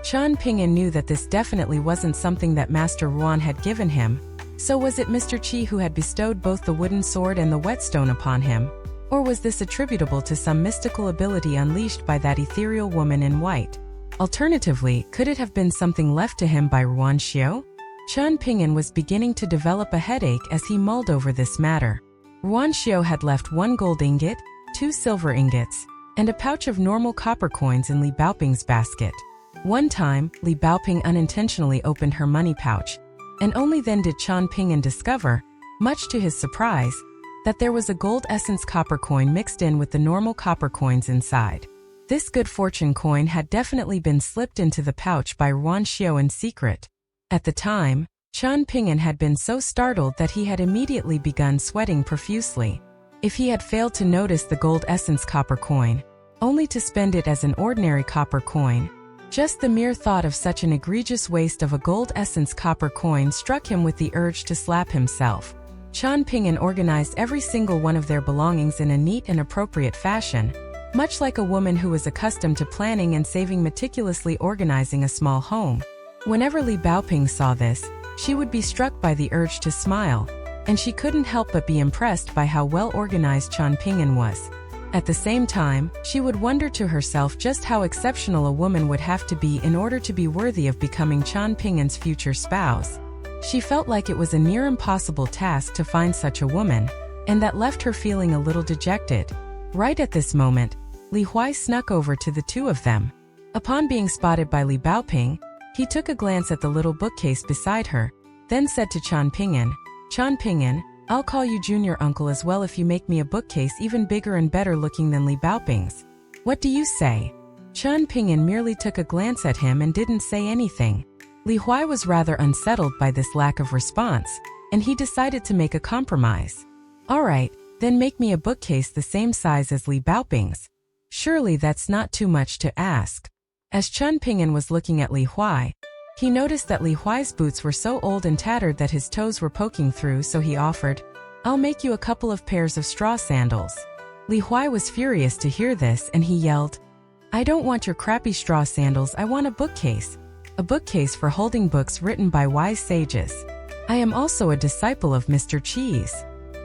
Chen Ping'an knew that this definitely wasn't something that Master Ruan had given him, so was it Mr. Qi who had bestowed both the wooden sword and the whetstone upon him? Or was this attributable to some mystical ability unleashed by that ethereal woman in white? Alternatively, could it have been something left to him by Ruan Xiao? Chen Ping'an was beginning to develop a headache as he mulled over this matter. Ruan Xiao had left 1 gold ingot, 2 silver ingots, and a pouch of normal copper coins in Li Baoping's basket. One time, Li Baoping unintentionally opened her money pouch, and only then did Chen Ping'an discover, much to his surprise, that there was a gold essence copper coin mixed in with the normal copper coins inside. This good fortune coin had definitely been slipped into the pouch by Ruan Xiao in secret. At the time, Chen Ping'an had been so startled that he had immediately begun sweating profusely. If he had failed to notice the gold essence copper coin, only to spend it as an ordinary copper coin, just the mere thought of such an egregious waste of a gold essence copper coin struck him with the urge to slap himself. Chen Ping'an organized every single one of their belongings in a neat and appropriate fashion, much like a woman who was accustomed to planning and saving, meticulously organizing a small home. Whenever Li Baoping saw this, she would be struck by the urge to smile, and she couldn't help but be impressed by how well organized Chen Ping'an was. At the same time, she would wonder to herself just how exceptional a woman would have to be in order to be worthy of becoming Chen Ping'an's future spouse. She felt like it was a near impossible task to find such a woman, and that left her feeling a little dejected. Right at this moment, Li Huai snuck over to the two of them. Upon being spotted by Li Baoping, he took a glance at the little bookcase beside her, then said to Chen Ping'an, Chan Ping'an, I'll call you junior uncle as well if you make me a bookcase even bigger and better looking than Li Baoping's. What do you say? Chan Ping'an merely took a glance at him and didn't say anything. Li Huai was rather unsettled by this lack of response, and he decided to make a compromise. Alright, then make me a bookcase the same size as Li Baoping's. Surely that's not too much to ask. As Chan Ping'an was looking at Li Huai, he noticed that Li Huai's boots were so old and tattered that his toes were poking through, so he offered, I'll make you a couple of pairs of straw sandals. Li Huai was furious to hear this and he yelled, I don't want your crappy straw sandals, I want a bookcase. A bookcase for holding books written by wise sages. I am also a disciple of Mr. Cheese.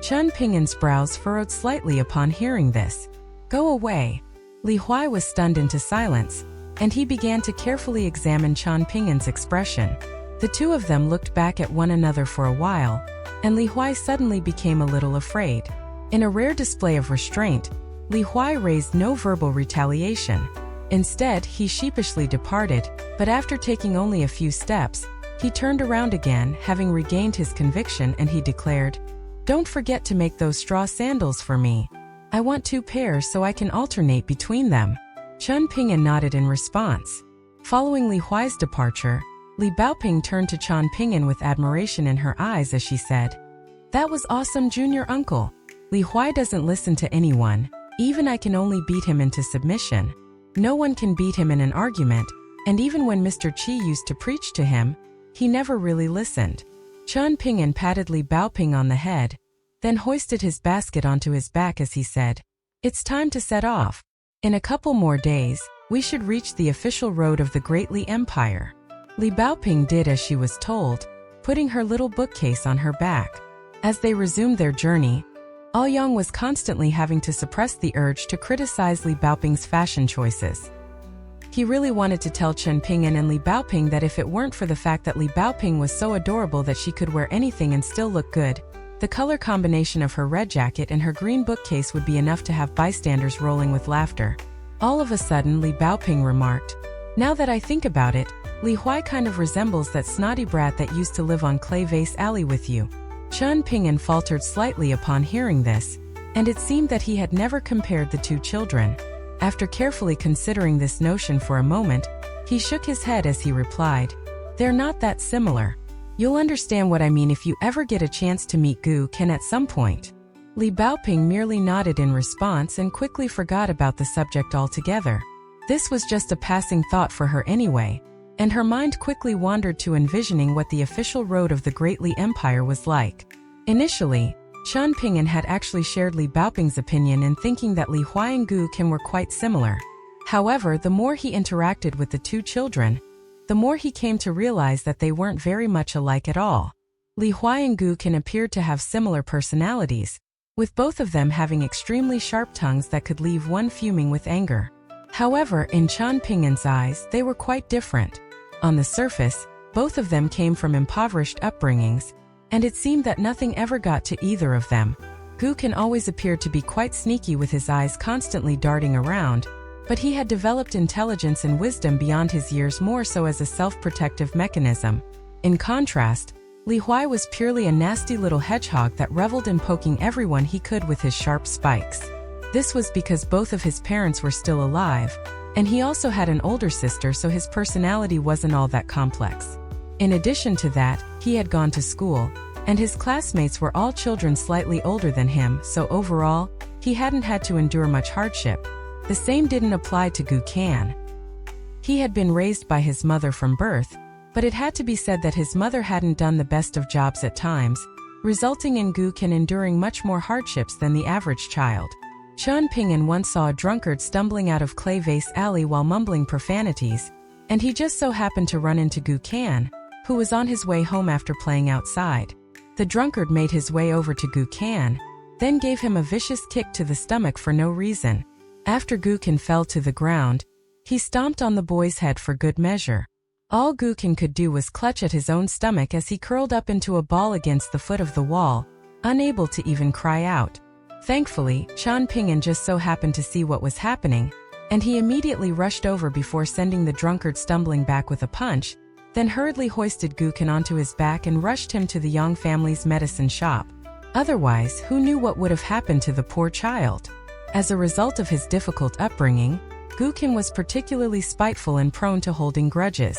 Chan Ping'an's brows furrowed slightly upon hearing this. Go away. Li Huai was stunned into silence, and he began to carefully examine Chan Ping'an's expression. The two of them looked back at one another for a while, and Li Huai suddenly became a little afraid. In a rare display of restraint, Li Huai raised no verbal retaliation. Instead, he sheepishly departed, but after taking only a few steps, he turned around again, having regained his conviction, and he declared, Don't forget to make those straw sandals for me. I want 2 pairs so I can alternate between them. Chan Ping'an nodded in response. Following Li Huai's departure, Li Baoping turned to Chan Ping'an with admiration in her eyes as she said, That was awesome, junior uncle. Li Huai doesn't listen to anyone, even I can only beat him into submission. No one can beat him in an argument, and even when Mr. Qi used to preach to him, he never really listened. Chan Ping'an patted Li Baoping on the head, then hoisted his basket onto his back as he said, It's time to set off. In a couple more days, we should reach the official road of the Great Li Empire. Li Baoping did as she was told, putting her little bookcase on her back. As they resumed their journey, Aoyang was constantly having to suppress the urge to criticize Li Baoping's fashion choices. He really wanted to tell Chan Ping'an and Li Baoping that if it weren't for the fact that Li Baoping was so adorable that she could wear anything and still look good, the color combination of her red jacket and her green bookcase would be enough to have bystanders rolling with laughter. All of a sudden, Li Baoping remarked, Now that I think about it, Li Huai kind of resembles that snotty brat that used to live on Clay Vase Alley with you. Chan Ping'an faltered slightly upon hearing this, and it seemed that he had never compared the 2 children. After carefully considering this notion for a moment, he shook his head as he replied, They're not that similar. You'll understand what I mean if you ever get a chance to meet Gu Ken at some point. Li Baoping merely nodded in response and quickly forgot about the subject altogether. This was just a passing thought for her anyway, and her mind quickly wandered to envisioning what the official road of the Great Li Empire was like. Initially, Chan Ping'an had actually shared Li Baoping's opinion in thinking that Li Huai and Gu Ken were quite similar. However, the more he interacted with the 2 children, the more he came to realize that they weren't very much alike at all. Li Huai and Gu Ken appeared to have similar personalities, with both of them having extremely sharp tongues that could leave one fuming with anger. However, in Chan Ping'an's eyes, they were quite different. On the surface, both of them came from impoverished upbringings, and it seemed that nothing ever got to either of them. Gu Ken always appeared to be quite sneaky with his eyes constantly darting around, but he had developed intelligence and wisdom beyond his years, more so as a self-protective mechanism. In contrast, Li Huai was purely a nasty little hedgehog that reveled in poking everyone he could with his sharp spikes. This was because both of his parents were still alive, and he also had an older sister, so his personality wasn't all that complex. In addition to that, he had gone to school, and his classmates were all children slightly older than him, so overall, he hadn't had to endure much hardship. The same didn't apply to Gu Ken. He had been raised by his mother from birth, but it had to be said that his mother hadn't done the best of jobs at times, resulting in Gu Ken enduring much more hardships than the average child. Chan Ping'an once saw a drunkard stumbling out of Clay Vase Alley while mumbling profanities, and he just so happened to run into Gu Ken, who was on his way home after playing outside. The drunkard made his way over to Gu Ken, then gave him a vicious kick to the stomach for no reason. After Gu Ken fell to the ground, he stomped on the boy's head for good measure. All Gu Ken could do was clutch at his own stomach as he curled up into a ball against the foot of the wall, unable to even cry out. Thankfully, Chan Ping'an just so happened to see what was happening, and he immediately rushed over before sending the drunkard stumbling back with a punch then hurriedly hoisted Gukin onto his back and rushed him to the Yang family's medicine shop. Otherwise, who knew what would have happened to the poor child? As a result of his difficult upbringing, Gukin was particularly spiteful and prone to holding grudges.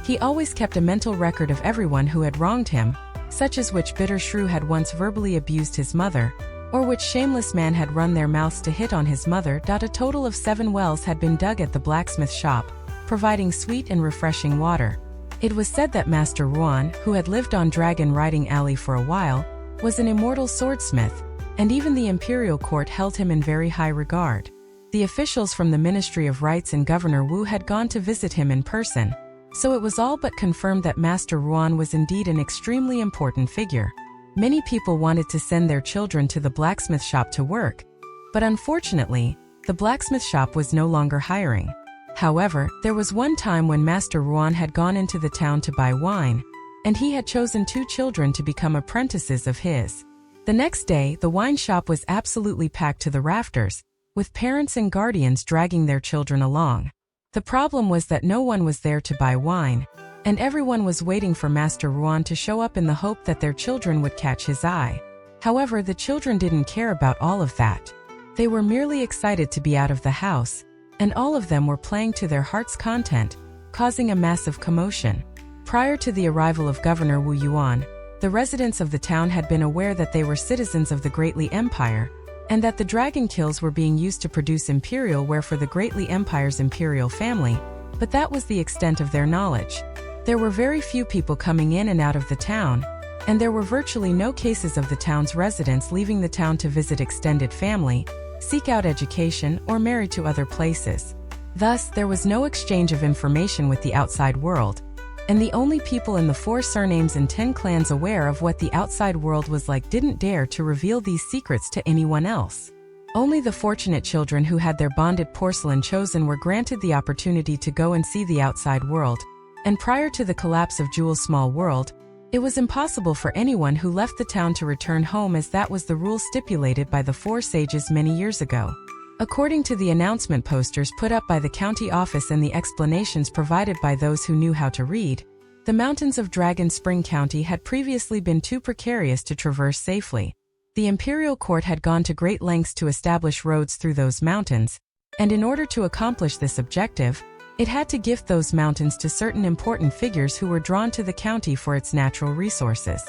He always kept a mental record of everyone who had wronged him, such as which bitter shrew had once verbally abused his mother, or which shameless man had run their mouths to hit on his mother. A total of 7 wells had been dug at the blacksmith shop, providing sweet and refreshing water. It was said that Master Ruan, who had lived on Dragon Riding Alley for a while, was an immortal swordsmith, and even the imperial court held him in very high regard. The officials from the Ministry of Rights and Governor Wu had gone to visit him in person, so it was all but confirmed that Master Ruan was indeed an extremely important figure. Many people wanted to send their children to the blacksmith shop to work, but unfortunately, the blacksmith shop was no longer hiring. However, there was one time when Master Ruan had gone into the town to buy wine, and he had chosen 2 children to become apprentices of his. The next day, the wine shop was absolutely packed to the rafters, with parents and guardians dragging their children along. The problem was that no one was there to buy wine, and everyone was waiting for Master Ruan to show up in the hope that their children would catch his eye. However, the children didn't care about all of that. They were merely excited to be out of the house, and all of them were playing to their heart's content, causing a massive commotion. Prior to the arrival of Governor Wu Yuan, the residents of the town had been aware that they were citizens of the Great Li Empire, and that the dragon kills were being used to produce imperial ware for the Great Li Empire's imperial family, but that was the extent of their knowledge. There were very few people coming in and out of the town, and there were virtually no cases of the town's residents leaving the town to visit extended family, seek out education, or marry to other places. Thus, there was no exchange of information with the outside world, and the only people in the 4 surnames and 10 clans aware of what the outside world was like didn't dare to reveal these secrets to anyone else. Only the fortunate children who had their bonded porcelain chosen were granted the opportunity to go and see the outside world, and prior to the collapse of Zhuhou's small world, it was impossible for anyone who left the town to return home, as that was the rule stipulated by the 4 sages many years ago. According to the announcement posters put up by the county office and the explanations provided by those who knew how to read, the mountains of Dragon Spring County had previously been too precarious to traverse safely. The imperial court had gone to great lengths to establish roads through those mountains, and in order to accomplish this objective, it had to gift those mountains to certain important figures who were drawn to the county for its natural resources.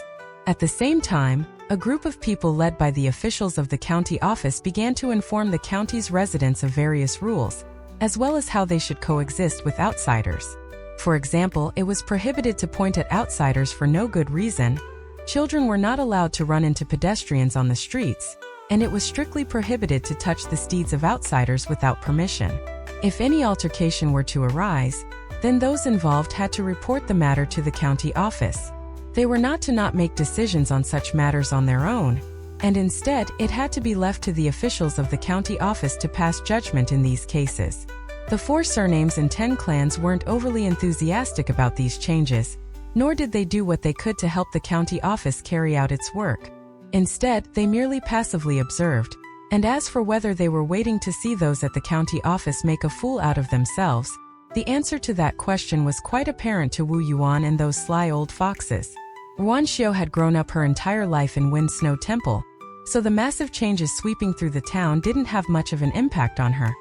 At the same time, a group of people led by the officials of the county office began to inform the county's residents of various rules, as well as how they should coexist with outsiders. For example, it was prohibited to point at outsiders for no good reason, children were not allowed to run into pedestrians on the streets, and it was strictly prohibited to touch the steeds of outsiders without permission. If any altercation were to arise, then those involved had to report the matter to the county office. They were not to make decisions on such matters on their own, and instead, it had to be left to the officials of the county office to pass judgment in these cases. The 4 surnames and 10 clans weren't overly enthusiastic about these changes, nor did they do what they could to help the county office carry out its work. Instead, they merely passively observed, and as for whether they were waiting to see those at the county office make a fool out of themselves, the answer to that question was quite apparent to Wu Yuan and those sly old foxes. Ruan Xiao had grown up her entire life in Wind Snow Temple, so the massive changes sweeping through the town didn't have much of an impact on her,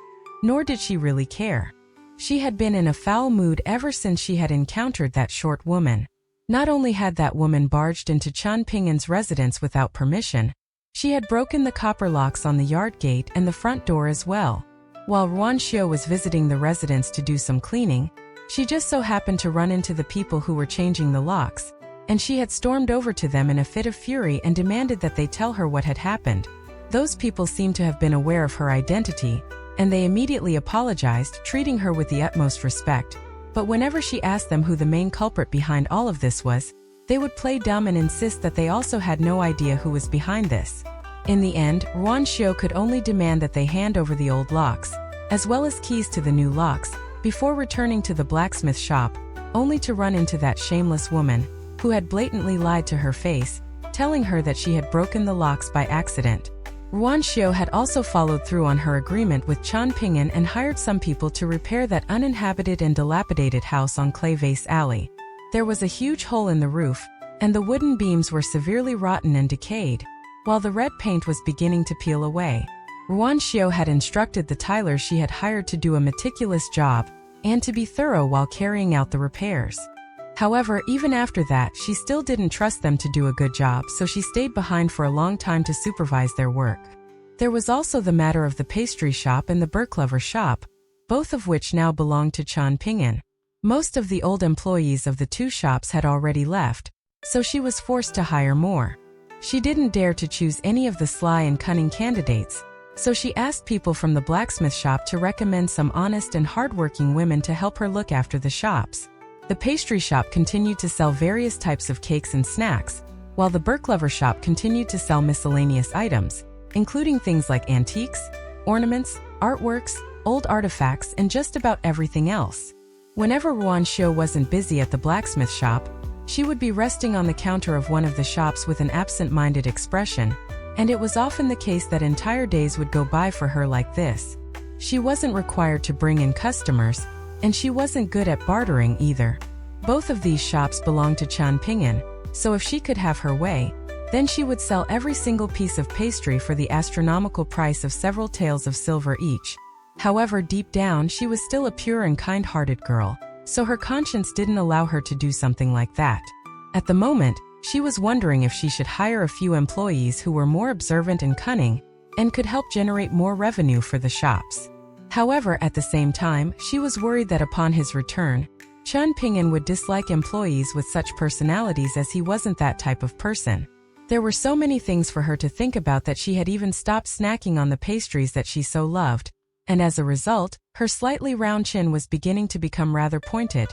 nor did she really care. She had been in a foul mood ever since she had encountered that short woman. Not only had that woman barged into Chen Pingan's residence without permission, she had broken the copper locks on the yard gate and the front door as well. While Ruan Xiao was visiting the residence to do some cleaning, she just so happened to run into the people who were changing the locks, and she had stormed over to them in a fit of fury and demanded that they tell her what had happened. Those people seemed to have been aware of her identity, and they immediately apologized, treating her with the utmost respect. But whenever she asked them who the main culprit behind all of this was, they would play dumb and insist that they also had no idea who was behind this. In the end, Ruan Xiao could only demand that they hand over the old locks, as well as keys to the new locks, before returning to the blacksmith shop, only to run into that shameless woman, who had blatantly lied to her face, telling her that she had broken the locks by accident. Ruan Xiu had also followed through on her agreement with Chen Ping'an and hired some people to repair that uninhabited and dilapidated house on Clay Vase Alley. There was a huge hole in the roof, and the wooden beams were severely rotten and decayed, while the red paint was beginning to peel away. Ruan Xiu had instructed the tilers she had hired to do a meticulous job and to be thorough while carrying out the repairs. However, even after that, she still didn't trust them to do a good job, so she stayed behind for a long time to supervise their work. There was also the matter of the pastry shop and the Berklover shop, both of which now belonged to Chen Ping'an. Most of the old employees of the two shops had already left, so she was forced to hire more. She didn't dare to choose any of the sly and cunning candidates, so she asked people from the blacksmith shop to recommend some honest and hardworking women to help her look after the shops. The pastry shop continued to sell various types of cakes and snacks, while the Berklover shop continued to sell miscellaneous items, including things like antiques, ornaments, artworks, old artifacts, and just about everything else. Whenever Ruan Xiu wasn't busy at the blacksmith shop, she would be resting on the counter of one of the shops with an absent-minded expression, and it was often the case that entire days would go by for her like this. She wasn't required to bring in customers, and she wasn't good at bartering either. Both of these shops belonged to Chen Ping'an, so if she could have her way, then she would sell every single piece of pastry for the astronomical price of several taels of silver each. However, deep down she was still a pure and kind-hearted girl, so her conscience didn't allow her to do something like that. At the moment, she was wondering if she should hire a few employees who were more observant and cunning, and could help generate more revenue for the shops. However, at the same time, she was worried that upon his return, Chen Ping'an would dislike employees with such personalities, as he wasn't that type of person. There were so many things for her to think about that she had even stopped snacking on the pastries that she so loved, and as a result, her slightly round chin was beginning to become rather pointed,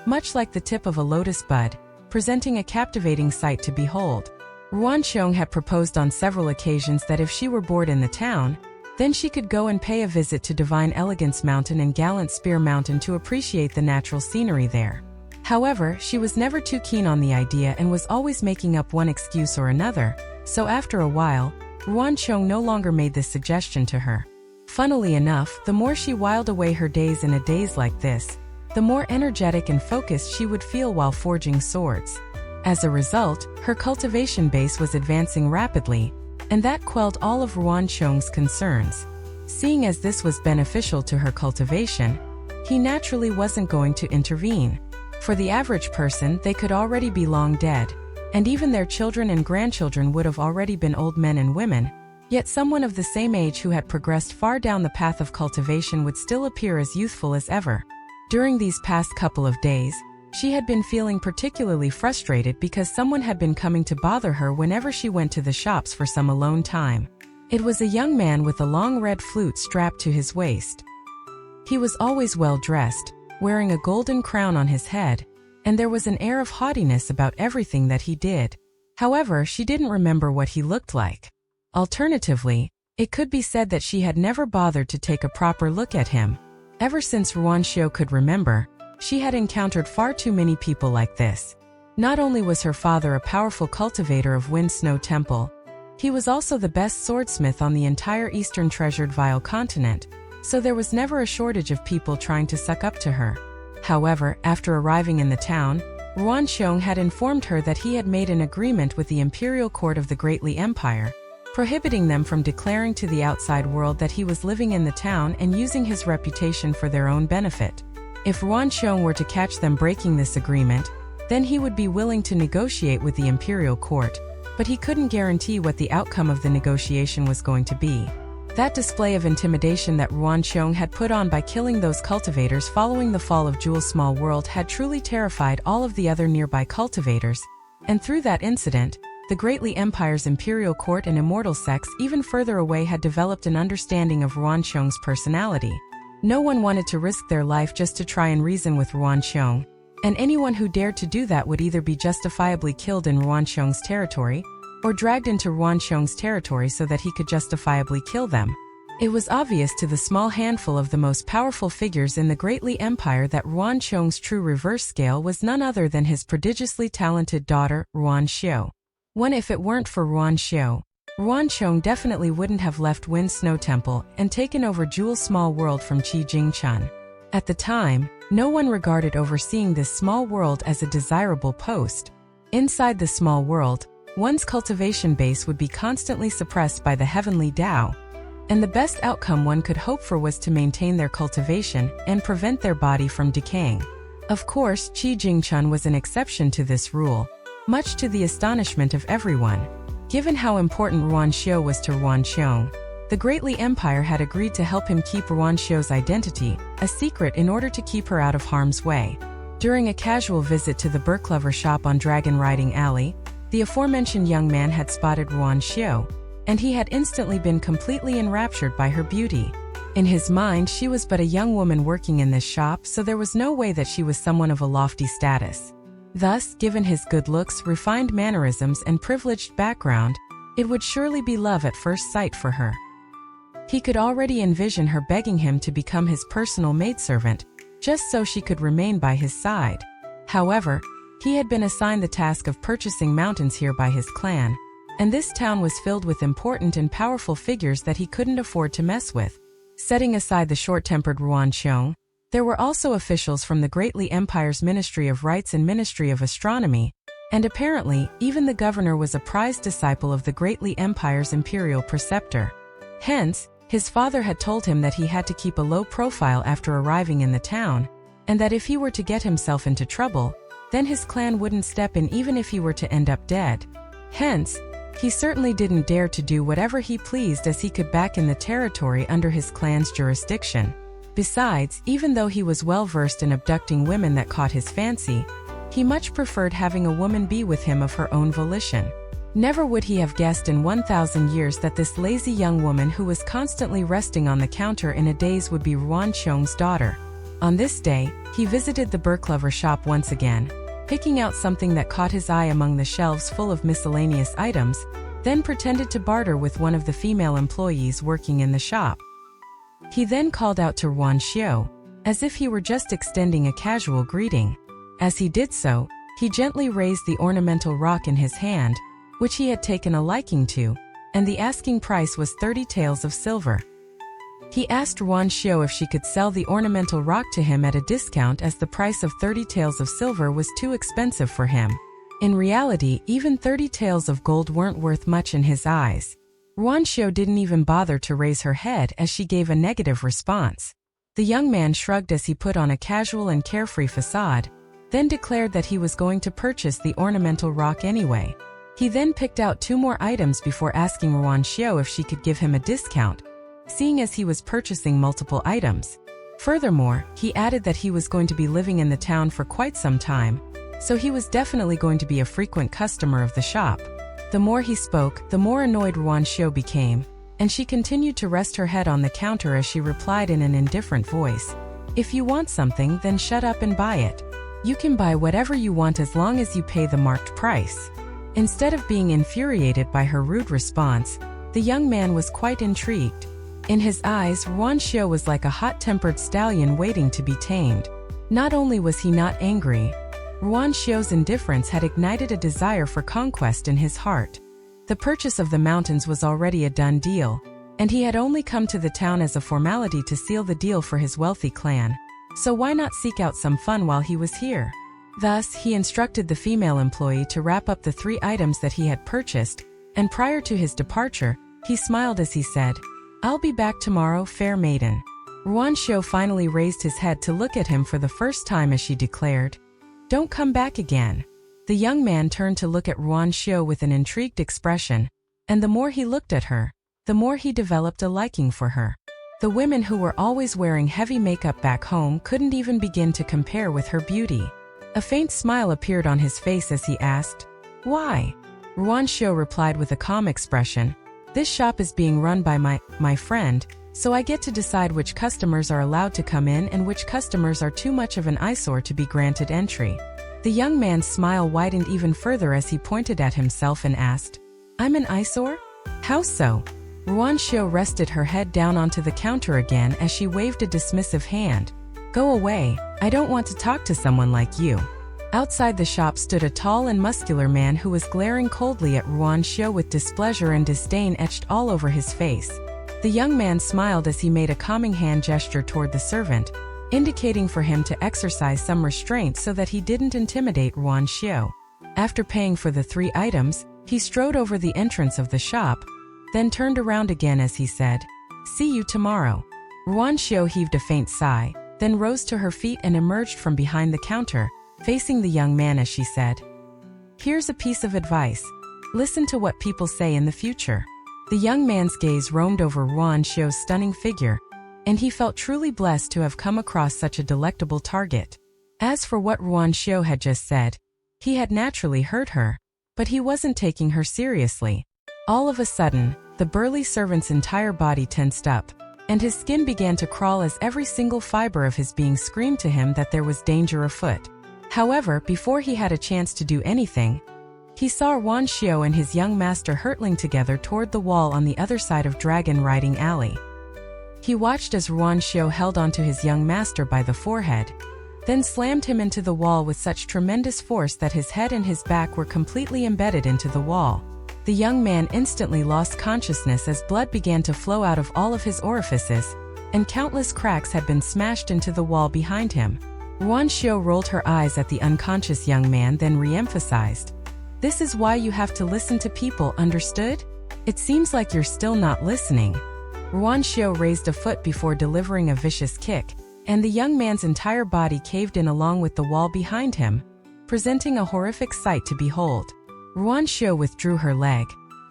much like the tip of a lotus bud, presenting a captivating sight to behold. Ruan Xiu had proposed on several occasions that if she were bored in the town, then she could go and pay a visit to Divine Elegance Mountain and Gallant Spear Mountain to appreciate the natural scenery there. However, she was never too keen on the idea and was always making up one excuse or another, so after a while, Ruan Xiu no longer made this suggestion to her. Funnily enough, the more she whiled away her days in a daze like this, the more energetic and focused she would feel while forging swords. As a result, her cultivation base was advancing rapidly, and that quelled all of Ruan Xiu's concerns. Seeing as this was beneficial to her cultivation, he naturally wasn't going to intervene. For the average person, they could already be long dead, and even their children and grandchildren would have already been old men and women, yet someone of the same age who had progressed far down the path of cultivation would still appear as youthful as ever. During these past couple of days, she had been feeling particularly frustrated because someone had been coming to bother her whenever she went to the shops for some alone time. It was a young man with a long red flute strapped to his waist. He was always well dressed, wearing a golden crown on his head, and there was an air of haughtiness about everything that he did. However, she didn't remember what he looked like. Alternatively, it could be said that she had never bothered to take a proper look at him. Ever since Ruan Xiu could remember, she had encountered far too many people like this. Not only was her father a powerful cultivator of Wind Snow Temple, he was also the best swordsmith on the entire Eastern Treasured Vial continent, so there was never a shortage of people trying to suck up to her. However, after arriving in the town, Ruan Xiu had informed her that he had made an agreement with the Imperial Court of the Greatly Empire, prohibiting them from declaring to the outside world that he was living in the town and using his reputation for their own benefit. If Ruan Xiu were to catch them breaking this agreement, then he would be willing to negotiate with the Imperial Court, but he couldn't guarantee what the outcome of the negotiation was going to be. That display of intimidation that Ruan Xiu had put on by killing those cultivators following the fall of Zhuhou's small world had truly terrified all of the other nearby cultivators, and through that incident, the Greatly Empire's Imperial Court and immortal sects even further away had developed an understanding of Ruan Xiu's personality. No one wanted to risk their life just to try and reason with Ruan Xiu, and anyone who dared to do that would either be justifiably killed in Ruan Xiu's territory, or dragged into Ruan Xiu's territory so that he could justifiably kill them. It was obvious to the small handful of the most powerful figures in the Greatly Empire that Ruan Xiu's true reverse scale was none other than his prodigiously talented daughter, Ruan Xiu. If it weren't for Ruan Xiu, Ruanqiong definitely wouldn't have left Wind Snow Temple and taken over Jewel's small world from Qi Jingchun. At the time, no one regarded overseeing this small world as a desirable post. Inside the small world, one's cultivation base would be constantly suppressed by the heavenly Tao, and the best outcome one could hope for was to maintain their cultivation and prevent their body from decaying. Of course, Qi Jingchun was an exception to this rule, much to the astonishment of everyone. Given how important Ruanxiu was to Ruanqiong, the Greatly Empire had agreed to help him keep Ruanxiu's identity a secret in order to keep her out of harm's way. During a casual visit to the Burklover shop on Dragon Riding Alley, the aforementioned young man had spotted Ruanxiu, and he had instantly been completely enraptured by her beauty. In his mind, she was but a young woman working in this shop, so there was no way that she was someone of a lofty status. Thus, given his good looks, refined mannerisms, and privileged background, it would surely be love at first sight for her. He could already envision her begging him to become his personal maidservant, just so she could remain by his side. However, he had been assigned the task of purchasing mountains here by his clan, and this town was filled with important and powerful figures that he couldn't afford to mess with. Setting aside the short-tempered Ruanqiong, there were also officials from the Greatly Empire's Ministry of Rites and Ministry of Astronomy, and apparently, even the governor was a prized disciple of the Greatly Empire's imperial preceptor. Hence, his father had told him that he had to keep a low profile after arriving in the town, and that if he were to get himself into trouble, then his clan wouldn't step in even if he were to end up dead. Hence, he certainly didn't dare to do whatever he pleased, as he could back in the territory under his clan's jurisdiction. Besides, even though he was well versed in abducting women that caught his fancy, he much preferred having a woman be with him of her own volition. Never would he have guessed in 1,000 years that this lazy young woman who was constantly resting on the counter in a daze would be Ruanqiong's daughter. On this day, he visited the Burklover shop once again, picking out something that caught his eye among the shelves full of miscellaneous items, then pretended to barter with one of the female employees working in the shop. He then called out to Ruanxiu, as if he were just extending a casual greeting. As he did so, he gently raised the ornamental rock in his hand, which he had taken a liking to, and the asking price was 30 taels of silver. He asked Ruanxiu if she could sell the ornamental rock to him at a discount, as the price of 30 taels of silver was too expensive for him. In reality, even 30 taels of gold weren't worth much in his eyes. Ruanxiu didn't even bother to raise her head as she gave a negative response. The young man shrugged as he put on a casual and carefree facade, then declared that he was going to purchase the ornamental rock anyway. He then picked out 2 more items before asking Ruanxiu if she could give him a discount, seeing as he was purchasing multiple items. Furthermore, he added that he was going to be living in the town for quite some time, so he was definitely going to be a frequent customer of the shop. The more he spoke, the more annoyed Ruanxiu became, and she continued to rest her head on the counter as she replied in an indifferent voice, "If you want something, then shut up and buy it. You can buy whatever you want as long as you pay the marked price." Instead of being infuriated by her rude response, the young man was quite intrigued. In his eyes, Ruanxiu was like a hot-tempered stallion waiting to be tamed. Not only was he not angry, Ruanxiu's indifference had ignited a desire for conquest in his heart. The purchase of the mountains was already a done deal, and he had only come to the town as a formality to seal the deal for his wealthy clan, so why not seek out some fun while he was here? Thus, he instructed the female employee to wrap up the 3 items that he had purchased, and prior to his departure, he smiled as he said, "I'll be back tomorrow, fair maiden." Ruanxiu finally raised his head to look at him for the first time as she declared, "Don't come back again." The young man turned to look at Ruanxiu with an intrigued expression, and the more he looked at her, the more he developed a liking for her. The women who were always wearing heavy makeup back home couldn't even begin to compare with her beauty. A faint smile appeared on his face as he asked, "Why?" Ruanxiu replied with a calm expression, "This shop is being run by my friend, so I get to decide which customers are allowed to come in and which customers are too much of an eyesore to be granted entry." The young man's smile widened even further as he pointed at himself and asked, "I'm an eyesore? How so?" Ruanxiu rested her head down onto the counter again as she waved a dismissive hand. "Go away, I don't want to talk to someone like you." Outside the shop stood a tall and muscular man who was glaring coldly at Ruan Xiu with displeasure and disdain etched all over his face. The young man smiled as he made a calming hand gesture toward the servant, indicating for him to exercise some restraint so that he didn't intimidate Ruan Xiu. After paying for the 3 items, he strode over the entrance of the shop, then turned around again as he said, "See you tomorrow." Ruan Xiu heaved a faint sigh, then rose to her feet and emerged from behind the counter, facing the young man as she said, "Here's a piece of advice. Listen to what people say in the future." The young man's gaze roamed over Ruan Xiu's stunning figure, and he felt truly blessed to have come across such a delectable target. As for what Ruan Xiu had just said, he had naturally heard her, but he wasn't taking her seriously. All of a sudden, the burly servant's entire body tensed up, and his skin began to crawl as every single fiber of his being screamed to him that there was danger afoot. However, before he had a chance to do anything, he saw Ruan Xiu and his young master hurtling together toward the wall on the other side of Dragon Riding Alley. He watched as Ruan Xiu held onto his young master by the forehead, then slammed him into the wall with such tremendous force that his head and his back were completely embedded into the wall. The young man instantly lost consciousness as blood began to flow out of all of his orifices, and countless cracks had been smashed into the wall behind him. Ruan Xiu rolled her eyes at the unconscious young man, then re-emphasized, "This is why you have to listen to people, understood? It seems like you're still not listening." Ruan Xiu raised a foot before delivering a vicious kick, and the young man's entire body caved in along with the wall behind him, presenting a horrific sight to behold. Ruan Xiu withdrew her leg,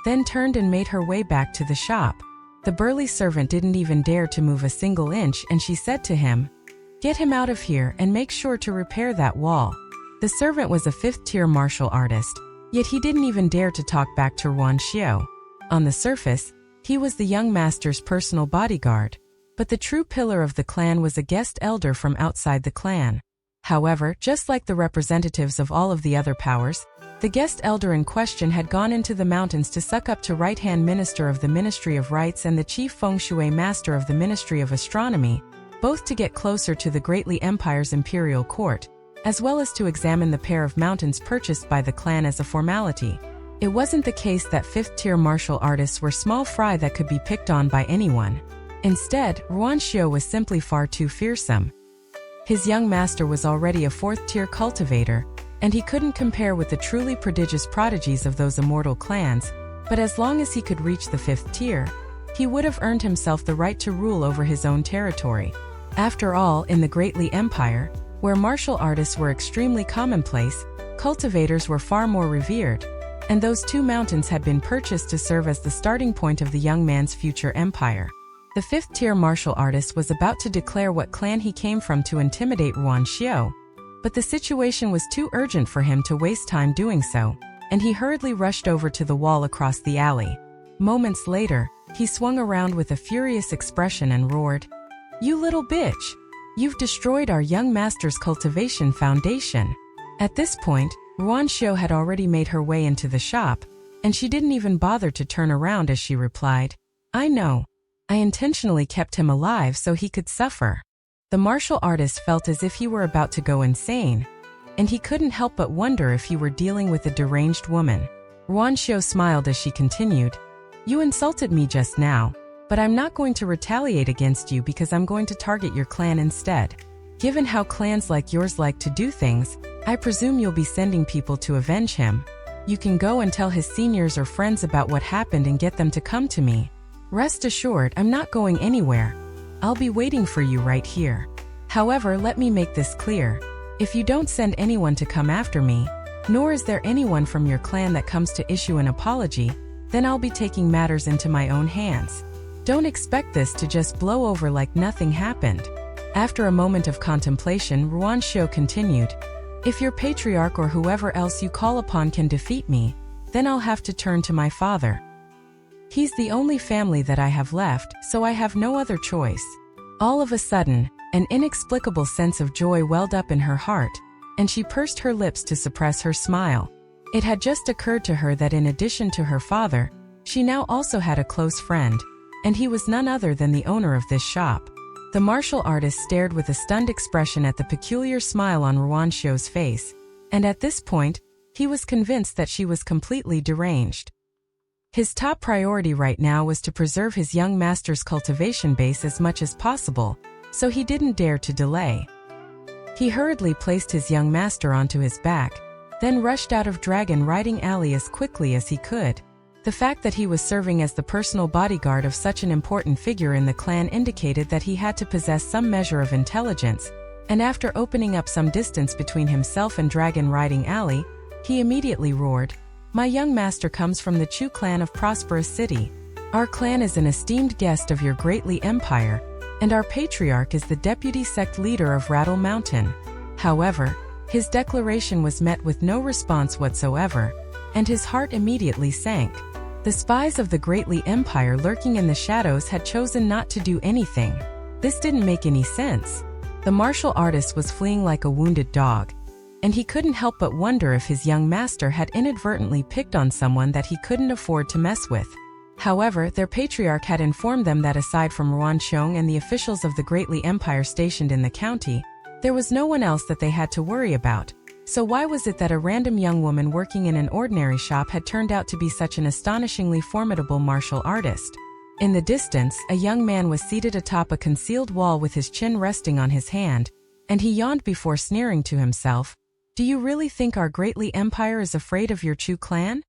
then turned and made her way back to the shop. The burly servant didn't even dare to move a single inch, and she said to him, "Get him out of here and make sure to repair that wall." The servant was a 5th-tier martial artist, yet he didn't even dare to talk back to Ruan Xiu. On the surface, he was the young master's personal bodyguard, but the true pillar of the clan was a guest elder from outside the clan. However, just like the representatives of all of the other powers, the guest elder in question had gone into the mountains to suck up to right-hand minister of the Ministry of Rites and the chief Feng Shui master of the Ministry of Astronomy, both to get closer to the Greatly Empire's imperial court, as well as to examine the pair of mountains purchased by the clan as a formality. It wasn't the case that 5th-tier martial artists were small fry that could be picked on by anyone. Instead, Ruan Xiu was simply far too fearsome. His young master was already a 4th-tier cultivator, and he couldn't compare with the truly prodigious prodigies of those immortal clans, but as long as he could reach the 5th tier, he would have earned himself the right to rule over his own territory. After all, in the Greatly Empire, where martial artists were extremely commonplace, cultivators were far more revered, and those 2 mountains had been purchased to serve as the starting point of the young man's future empire. The 5th-tier martial artist was about to declare what clan he came from to intimidate Ruan Xiu, but the situation was too urgent for him to waste time doing so, and he hurriedly rushed over to the wall across the alley. Moments later, he swung around with a furious expression and roared, "You little bitch! You've destroyed our young master's cultivation foundation." At this point, Ruan Xiu had already made her way into the shop, and she didn't even bother to turn around as she replied, "I know. I intentionally kept him alive so he could suffer." The martial artist felt as if he were about to go insane, and he couldn't help but wonder if he were dealing with a deranged woman. Ruan Xiu smiled as she continued, "You insulted me just now, but I'm not going to retaliate against you because I'm going to target your clan instead. Given how clans like yours like to do things, I presume you'll be sending people to avenge him. You can go and tell his seniors or friends about what happened and get them to come to me. Rest assured, I'm not going anywhere. I'll be waiting for you right here. However, let me make this clear. If you don't send anyone to come after me, nor is there anyone from your clan that comes to issue an apology, then I'll be taking matters into my own hands. Don't expect this to just blow over like nothing happened." After a moment of contemplation, Ruan Xiu continued, "If your patriarch or whoever else you call upon can defeat me, then I'll have to turn to my father. He's the only family that I have left, so I have no other choice." All of a sudden, an inexplicable sense of joy welled up in her heart, and she pursed her lips to suppress her smile. It had just occurred to her that in addition to her father, she now also had a close friend, and he was none other than the owner of this shop. The martial artist stared with a stunned expression at the peculiar smile on Ruan Xiu's face, and at this point, he was convinced that she was completely deranged. His top priority right now was to preserve his young master's cultivation base as much as possible, so he didn't dare to delay. He hurriedly placed his young master onto his back, then rushed out of Dragon Riding Alley as quickly as he could. The fact that he was serving as the personal bodyguard of such an important figure in the clan indicated that he had to possess some measure of intelligence, and after opening up some distance between himself and Dragon Riding Alley, he immediately roared, "My young master comes from the Chu clan of Prosperous City. Our clan is an esteemed guest of your greatly empire, and our patriarch is the deputy sect leader of Rattle Mountain." However, his declaration was met with no response whatsoever, and his heart immediately sank. The spies of the Greatly Empire lurking in the shadows had chosen not to do anything. This didn't make any sense. The martial artist was fleeing like a wounded dog, and he couldn't help but wonder if his young master had inadvertently picked on someone that he couldn't afford to mess with. However, their patriarch had informed them that aside from Ruan Qiong and the officials of the Greatly Empire stationed in the county, there was no one else that they had to worry about. So why was it that a random young woman working in an ordinary shop had turned out to be such an astonishingly formidable martial artist? In the distance, a young man was seated atop a concealed wall with his chin resting on his hand, and he yawned before sneering to himself, "Do you really think our Greatly Empire is afraid of your Chu clan?"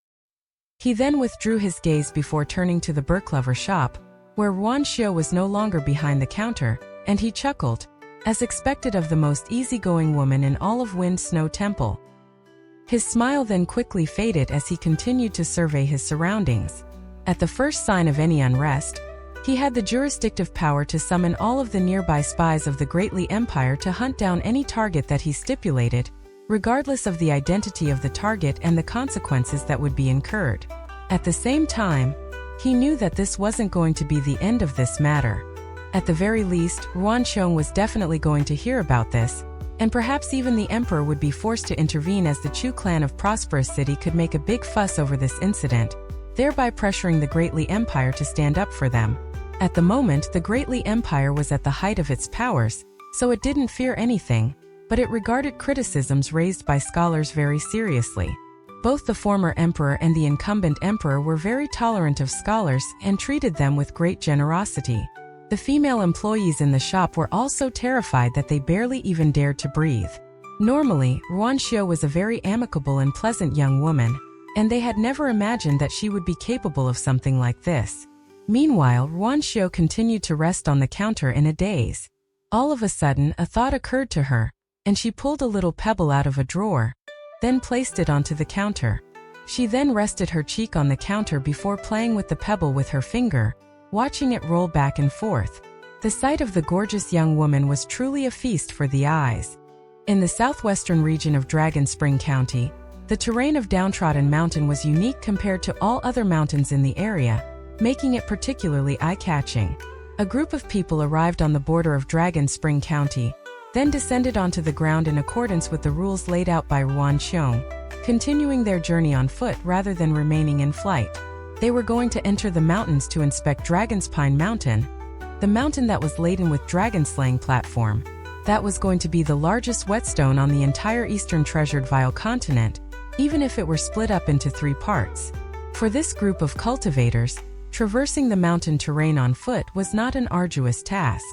He then withdrew his gaze before turning to the Berklover shop, where Ruan Xiu was no longer behind the counter, and he chuckled, as expected of the most easygoing woman in all of Wind Snow Temple. His smile then quickly faded as he continued to survey his surroundings. At the first sign of any unrest, he had the jurisdictive power to summon all of the nearby spies of the Greatly Empire to hunt down any target that he stipulated, regardless of the identity of the target and the consequences that would be incurred. At the same time, he knew that this wasn't going to be the end of this matter. At the very least, Ruan Qiong was definitely going to hear about this, and perhaps even the emperor would be forced to intervene as the Chu clan of Prosperous City could make a big fuss over this incident, thereby pressuring the Greatly Empire to stand up for them. At the moment, the Greatly Empire was at the height of its powers, so it didn't fear anything, but it regarded criticisms raised by scholars very seriously. Both the former emperor and the incumbent emperor were very tolerant of scholars and treated them with great generosity. The female employees in the shop were also terrified that they barely even dared to breathe. Normally, Ruan Xiu was a very amicable and pleasant young woman, and they had never imagined that she would be capable of something like this. Meanwhile, Ruan Xiu continued to rest on the counter in a daze. All of a sudden, a thought occurred to her, and she pulled a little pebble out of a drawer, then placed it onto the counter. She then rested her cheek on the counter before playing with the pebble with her finger, watching it roll back and forth. The sight of the gorgeous young woman was truly a feast for the eyes. In the southwestern region of Dragon Spring County, the terrain of Downtrodden Mountain was unique compared to all other mountains in the area, making it particularly eye-catching. A group of people arrived on the border of Dragon Spring County, then descended onto the ground in accordance with the rules laid out by Ruan Qiong, continuing their journey on foot rather than remaining in flight. They were going to enter the mountains to inspect Dragon's Pine Mountain, the mountain that was laden with dragon-slaying platform. That was going to be the largest whetstone on the entire Eastern Treasured Vial continent, even if it were split up into 3 parts. For this group of cultivators, traversing the mountain terrain on foot was not an arduous task.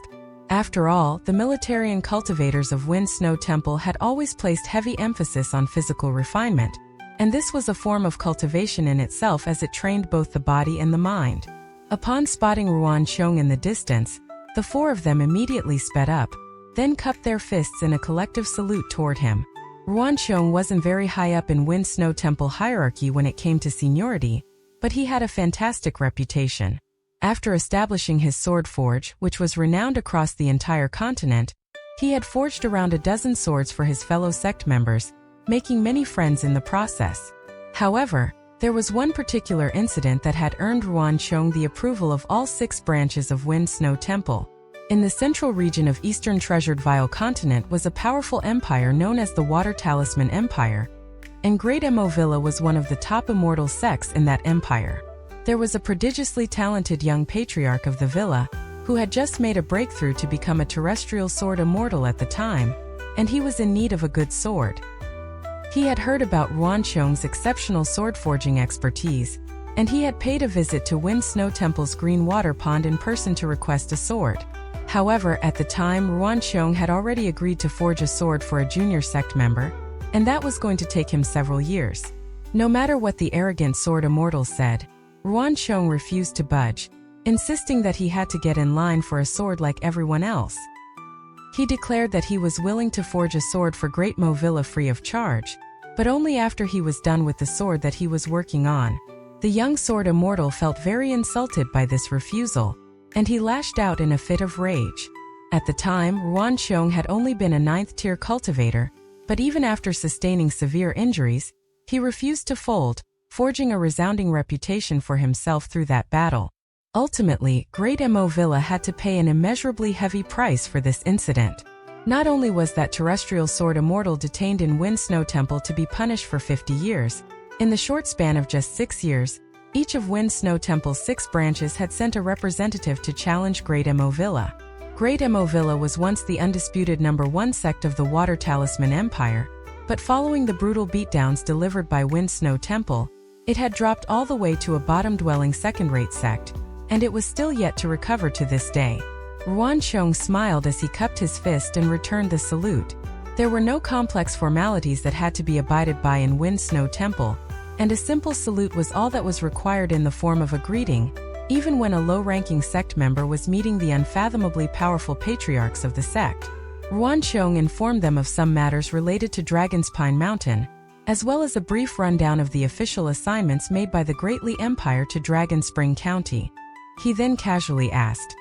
After all, the military and cultivators of Wind Snow Temple had always placed heavy emphasis on physical refinement, and this was a form of cultivation in itself as it trained both the body and the mind. Upon spotting Ruan Qiong in the distance, the 4 of them immediately sped up, then cupped their fists in a collective salute toward him. Ruan Qiong wasn't very high up in Wind Snow Temple hierarchy when it came to seniority, but he had a fantastic reputation. After establishing his sword forge, which was renowned across the entire continent, he had forged around a dozen swords for his fellow sect members, making many friends in the process. However, there was one particular incident that had earned Ruan Qiong the approval of all 6 branches of Wind Snow Temple. In the central region of Eastern Treasured Vial continent was a powerful empire known as the Water Talisman Empire, and Great Emovilla was one of the top immortal sects in that empire. There was a prodigiously talented young patriarch of the villa, who had just made a breakthrough to become a terrestrial sword immortal at the time, and he was in need of a good sword. He had heard about Ruanqiong's exceptional sword-forging expertise, and he had paid a visit to Wind Snow Temple's green water pond in person to request a sword. However, at the time, Ruanqiong had already agreed to forge a sword for a junior sect member, and that was going to take him several years. No matter what the arrogant sword immortal said, Ruanqiong refused to budge, insisting that he had to get in line for a sword like everyone else. He declared that he was willing to forge a sword for Great Mo Villa free of charge, but only after he was done with the sword that he was working on. The young sword immortal felt very insulted by this refusal, and he lashed out in a fit of rage. At the time, Ruanqiong had only been a 9th-tier cultivator, but even after sustaining severe injuries, he refused to fold, forging a resounding reputation for himself through that battle. Ultimately, Great Mo Villa had to pay an immeasurably heavy price for this incident. Not only was that terrestrial sword immortal detained in Wind Snow Temple to be punished for 50 years, in the short span of just 6 years, each of Wind Snow Temple's 6 branches had sent a representative to challenge Great Mo Villa. Great Mo Villa was once the undisputed #1 sect of the Water Talisman Empire, but following the brutal beatdowns delivered by Wind Snow Temple, it had dropped all the way to a bottom-dwelling second-rate sect, and it was still yet to recover to this day. Ruanqiong smiled as he cupped his fist and returned the salute. There were no complex formalities that had to be abided by in Wind Snow Temple, and a simple salute was all that was required in the form of a greeting, even when a low-ranking sect member was meeting the unfathomably powerful patriarchs of the sect. Ruanqiong informed them of some matters related to Dragon's Pine Mountain, as well as a brief rundown of the official assignments made by the Greatly Empire to Dragon Spring County. He then casually asked,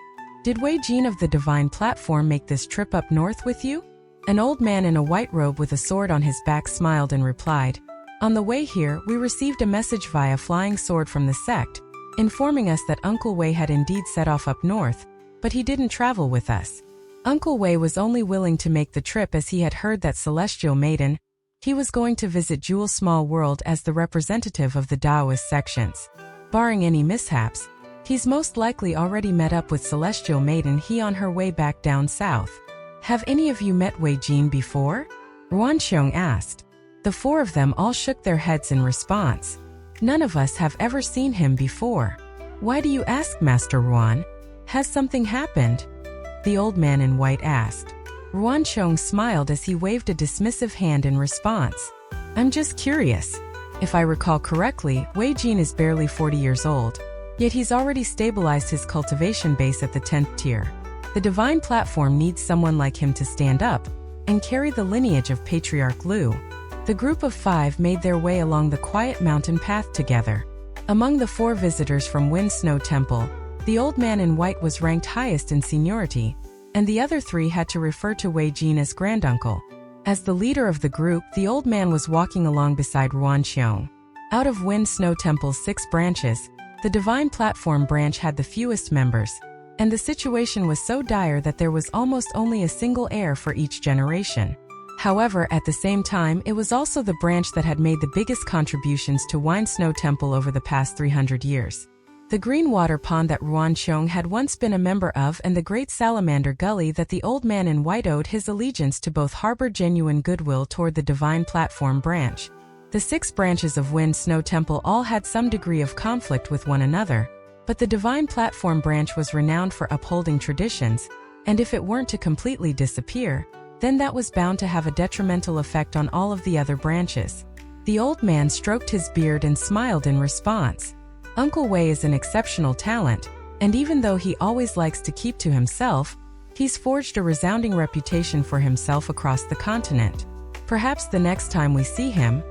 "Did Wei Jin of the Divine Platform make this trip up north with you?" An old man in a white robe with a sword on his back smiled and replied, "On the way here, we received a message via flying sword from the sect, informing us that Uncle Wei had indeed set off up north, but he didn't travel with us. Uncle Wei was only willing to make the trip as he had heard that Celestial Maiden, he was going to visit Jewel Small World as the representative of the Taoist sections. Barring any mishaps, he's most likely already met up with Celestial Maiden he on her way back down south." "Have any of you met Wei Jin before?" Ruanqiong asked. The 4 of them all shook their heads in response. "None of us have ever seen him before." "Why do you ask, Master Ruan? Has something happened?" the old man in white asked. Ruanqiong smiled as he waved a dismissive hand in response. "I'm just curious. If I recall correctly, Wei Jin is barely 40 years old, yet he's already stabilized his cultivation base at the 10th tier. The Divine Platform needs someone like him to stand up and carry the lineage of Patriarch Lu." The group of 5 made their way along the quiet mountain path together. Among the 4 visitors from Wind Snow Temple, the old man in white was ranked highest in seniority, and the other 3 had to refer to Wei Jin as granduncle. As the leader of the group, the old man was walking along beside Ruanqiong. Out of Wind Snow Temple's 6 branches, the Divine Platform branch had the fewest members, and the situation was so dire that there was almost only a single heir for each generation. However, at the same time, it was also the branch that had made the biggest contributions to Wind Snow Temple over the past 300 years. The green water pond that Ruanqiong had once been a member of and the Great Salamander Gully that the old man in white owed his allegiance to both harbor genuine goodwill toward the Divine Platform branch. The 6 branches of Wind Snow Temple all had some degree of conflict with one another, but the Divine Platform branch was renowned for upholding traditions, and if it weren't to completely disappear, then that was bound to have a detrimental effect on all of the other branches. The old man stroked his beard and smiled in response. "Uncle Wei is an exceptional talent, and even though he always likes to keep to himself, he's forged a resounding reputation for himself across the continent. Perhaps the next time we see him,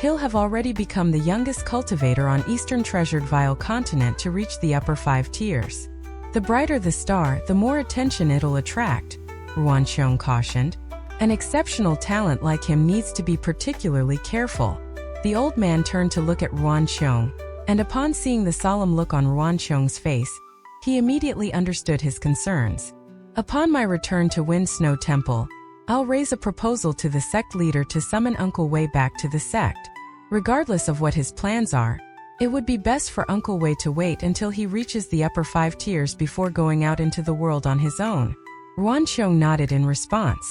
he'll have already become the youngest cultivator on Eastern Treasured Vial continent to reach the upper 5 tiers. The brighter the star, the more attention it'll attract," Ruanqiong cautioned. "An exceptional talent like him needs to be particularly careful." The old man turned to look at Ruanqiong, and upon seeing the solemn look on Ruanqiong's face, he immediately understood his concerns. "Upon my return to Wind Snow Temple, I'll raise a proposal to the sect leader to summon Uncle Wei back to the sect. Regardless of what his plans are, it would be best for Uncle Wei to wait until he reaches the upper 5 tiers before going out into the world on his own." Ruanqiong nodded in response.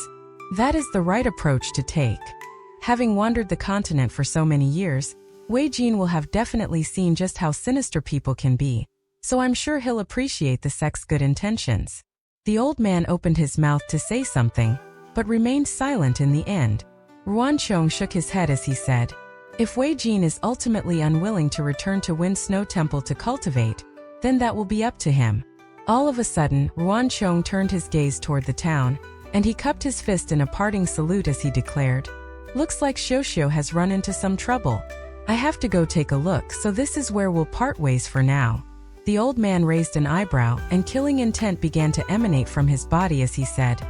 "That is the right approach to take. Having wandered the continent for so many years, Wei Jin will have definitely seen just how sinister people can be, so I'm sure he'll appreciate the sect's good intentions. The old man opened his mouth to say something, but remained silent in the end. Ruanchong shook his head as he said, "If Wei Jin is ultimately unwilling to return to Wind Snow Temple to cultivate, then that will be up to him." All of a sudden, Ruanchong turned his gaze toward the town, and he cupped his fist in a parting salute as he declared, "Looks like Xiuxiu has run into some trouble. I have to go take a look, so this is where we'll part ways for now." The old man raised an eyebrow, and killing intent began to emanate from his body as he said,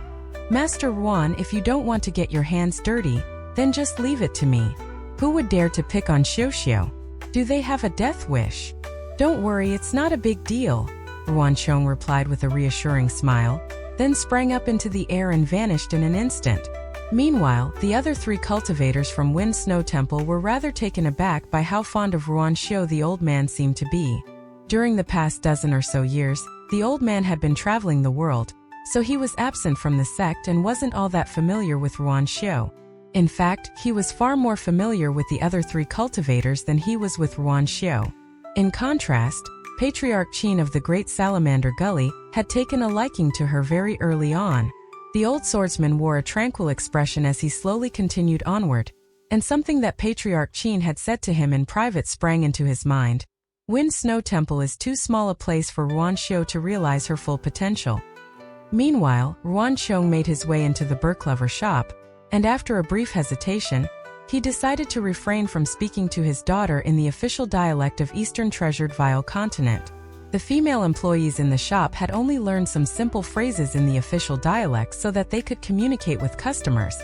"Master Ruan, if you don't want to get your hands dirty, then just leave it to me. Who would dare to pick on Xiuxiu? Do they have a death wish?" "Don't worry, it's not a big deal," Ruanchong replied with a reassuring smile, then sprang up into the air and vanished in an instant. Meanwhile, the other 3 cultivators from Wind Snow Temple were rather taken aback by how fond of Ruanxiu the old man seemed to be. During the past dozen or so years, the old man had been traveling the world, so he was absent from the sect and wasn't all that familiar with Ruanxiu. In fact, he was far more familiar with the other 3 cultivators than he was with Ruanxiu. In contrast, Patriarch Qin of the Great Salamander Gully had taken a liking to her very early on. The old swordsman wore a tranquil expression as he slowly continued onward, and something that Patriarch Qin had said to him in private sprang into his mind. Wind Snow Temple is too small a place for Ruanxiu to realize her full potential. Meanwhile, Ruanchong made his way into the Berklover shop, and after a brief hesitation, he decided to refrain from speaking to his daughter in the official dialect of Eastern Treasured Vile Continent. The female employees in the shop had only learned some simple phrases in the official dialect so that they could communicate with customers,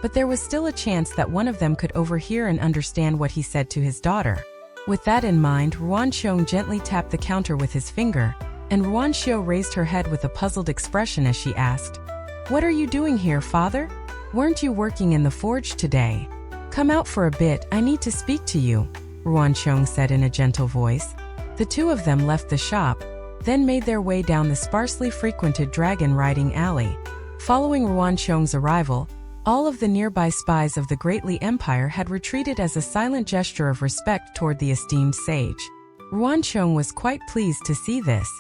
but there was still a chance that one of them could overhear and understand what he said to his daughter. With that in mind, Ruanchong gently tapped the counter with his finger, and Ruanxiu raised her head with a puzzled expression as she asked, "What are you doing here, father? Weren't you working in the forge today? Come out for a bit, I need to speak to you," Ruanchong said in a gentle voice. The 2 of them left the shop, then made their way down the sparsely frequented dragon riding alley. Following Ruanchong's arrival, all of the nearby spies of the Greatly Empire had retreated as a silent gesture of respect toward the esteemed sage. Ruanchong was quite pleased to see this.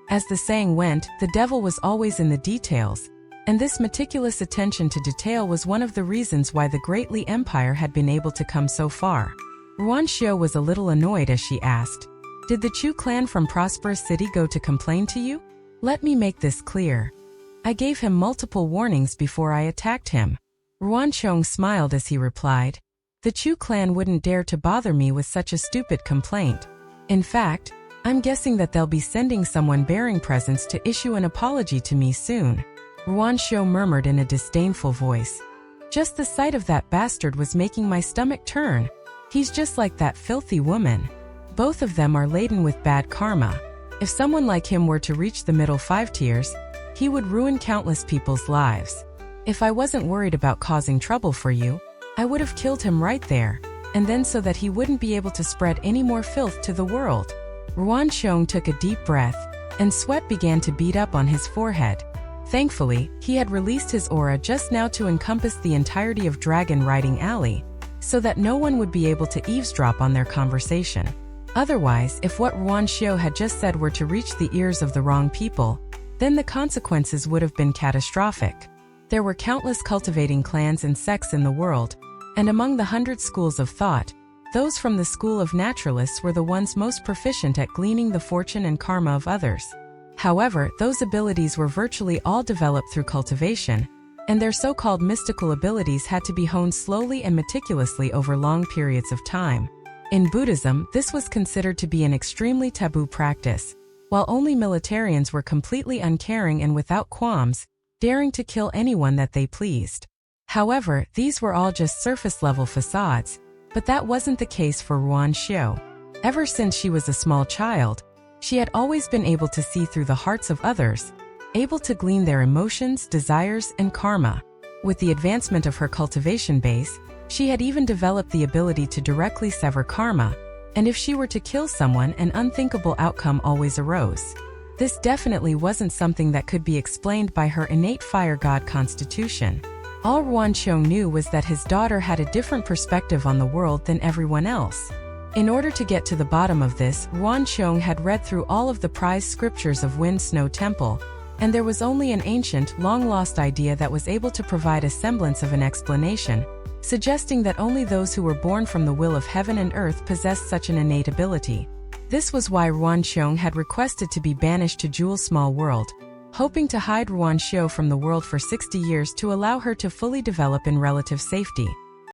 As the saying went, the devil was always in the details, and this meticulous attention to detail was one of the reasons why the Greatly Empire had been able to come so far. Ruanxiu was a little annoyed as she asked, "Did the Chu clan from Prosperous City go to complain to you? Let me make this clear. I gave him multiple warnings before I attacked him." Ruanchong smiled as he replied, "The Chu clan wouldn't dare to bother me with such a stupid complaint. In fact, I'm guessing that they'll be sending someone bearing presents to issue an apology to me soon." Ruanxiu murmured in a disdainful voice, "Just the sight of that bastard was making my stomach turn. He's just like that filthy woman. Both of them are laden with bad karma. If someone like him were to reach the middle 5 tiers, he would ruin countless people's lives. If I wasn't worried about causing trouble for you, I would have killed him right there, and then so that he wouldn't be able to spread any more filth to the world." Ruanchong took a deep breath, and sweat began to bead up on his forehead. Thankfully, he had released his aura just now to encompass the entirety of Dragon Riding Alley, so that no one would be able to eavesdrop on their conversation. Otherwise, if what Ruanxiu had just said were to reach the ears of the wrong people, then the consequences would have been catastrophic. There were countless cultivating clans and sects in the world, and among the 100 schools of thought, those from the school of naturalists were the ones most proficient at gleaning the fortune and karma of others. However, those abilities were virtually all developed through cultivation, and their so-called mystical abilities had to be honed slowly and meticulously over long periods of time. In Buddhism, this was considered to be an extremely taboo practice, while only militarians were completely uncaring and without qualms, daring to kill anyone that they pleased. However, these were all just surface-level facades, but that wasn't the case for Ruanxiu. Ever since she was a small child, she had always been able to see through the hearts of others, able to glean their emotions, desires, and karma. With the advancement of her cultivation base, she had even developed the ability to directly sever karma, and if she were to kill someone, an unthinkable outcome always arose. This definitely wasn't something that could be explained by her innate fire god constitution. All Ruanqiong knew was that his daughter had a different perspective on the world than everyone else. In order to get to the bottom of this, Ruanqiong had read through all of the prized scriptures of Wind Snow Temple, and there was only an ancient, long-lost idea that was able to provide a semblance of an explanation, suggesting that only those who were born from the will of heaven and earth possessed such an innate ability. This was why Ruanqiong had requested to be banished to Zhuhou's small world, hoping to hide Ruanqiong from the world for 60 years to allow her to fully develop in relative safety.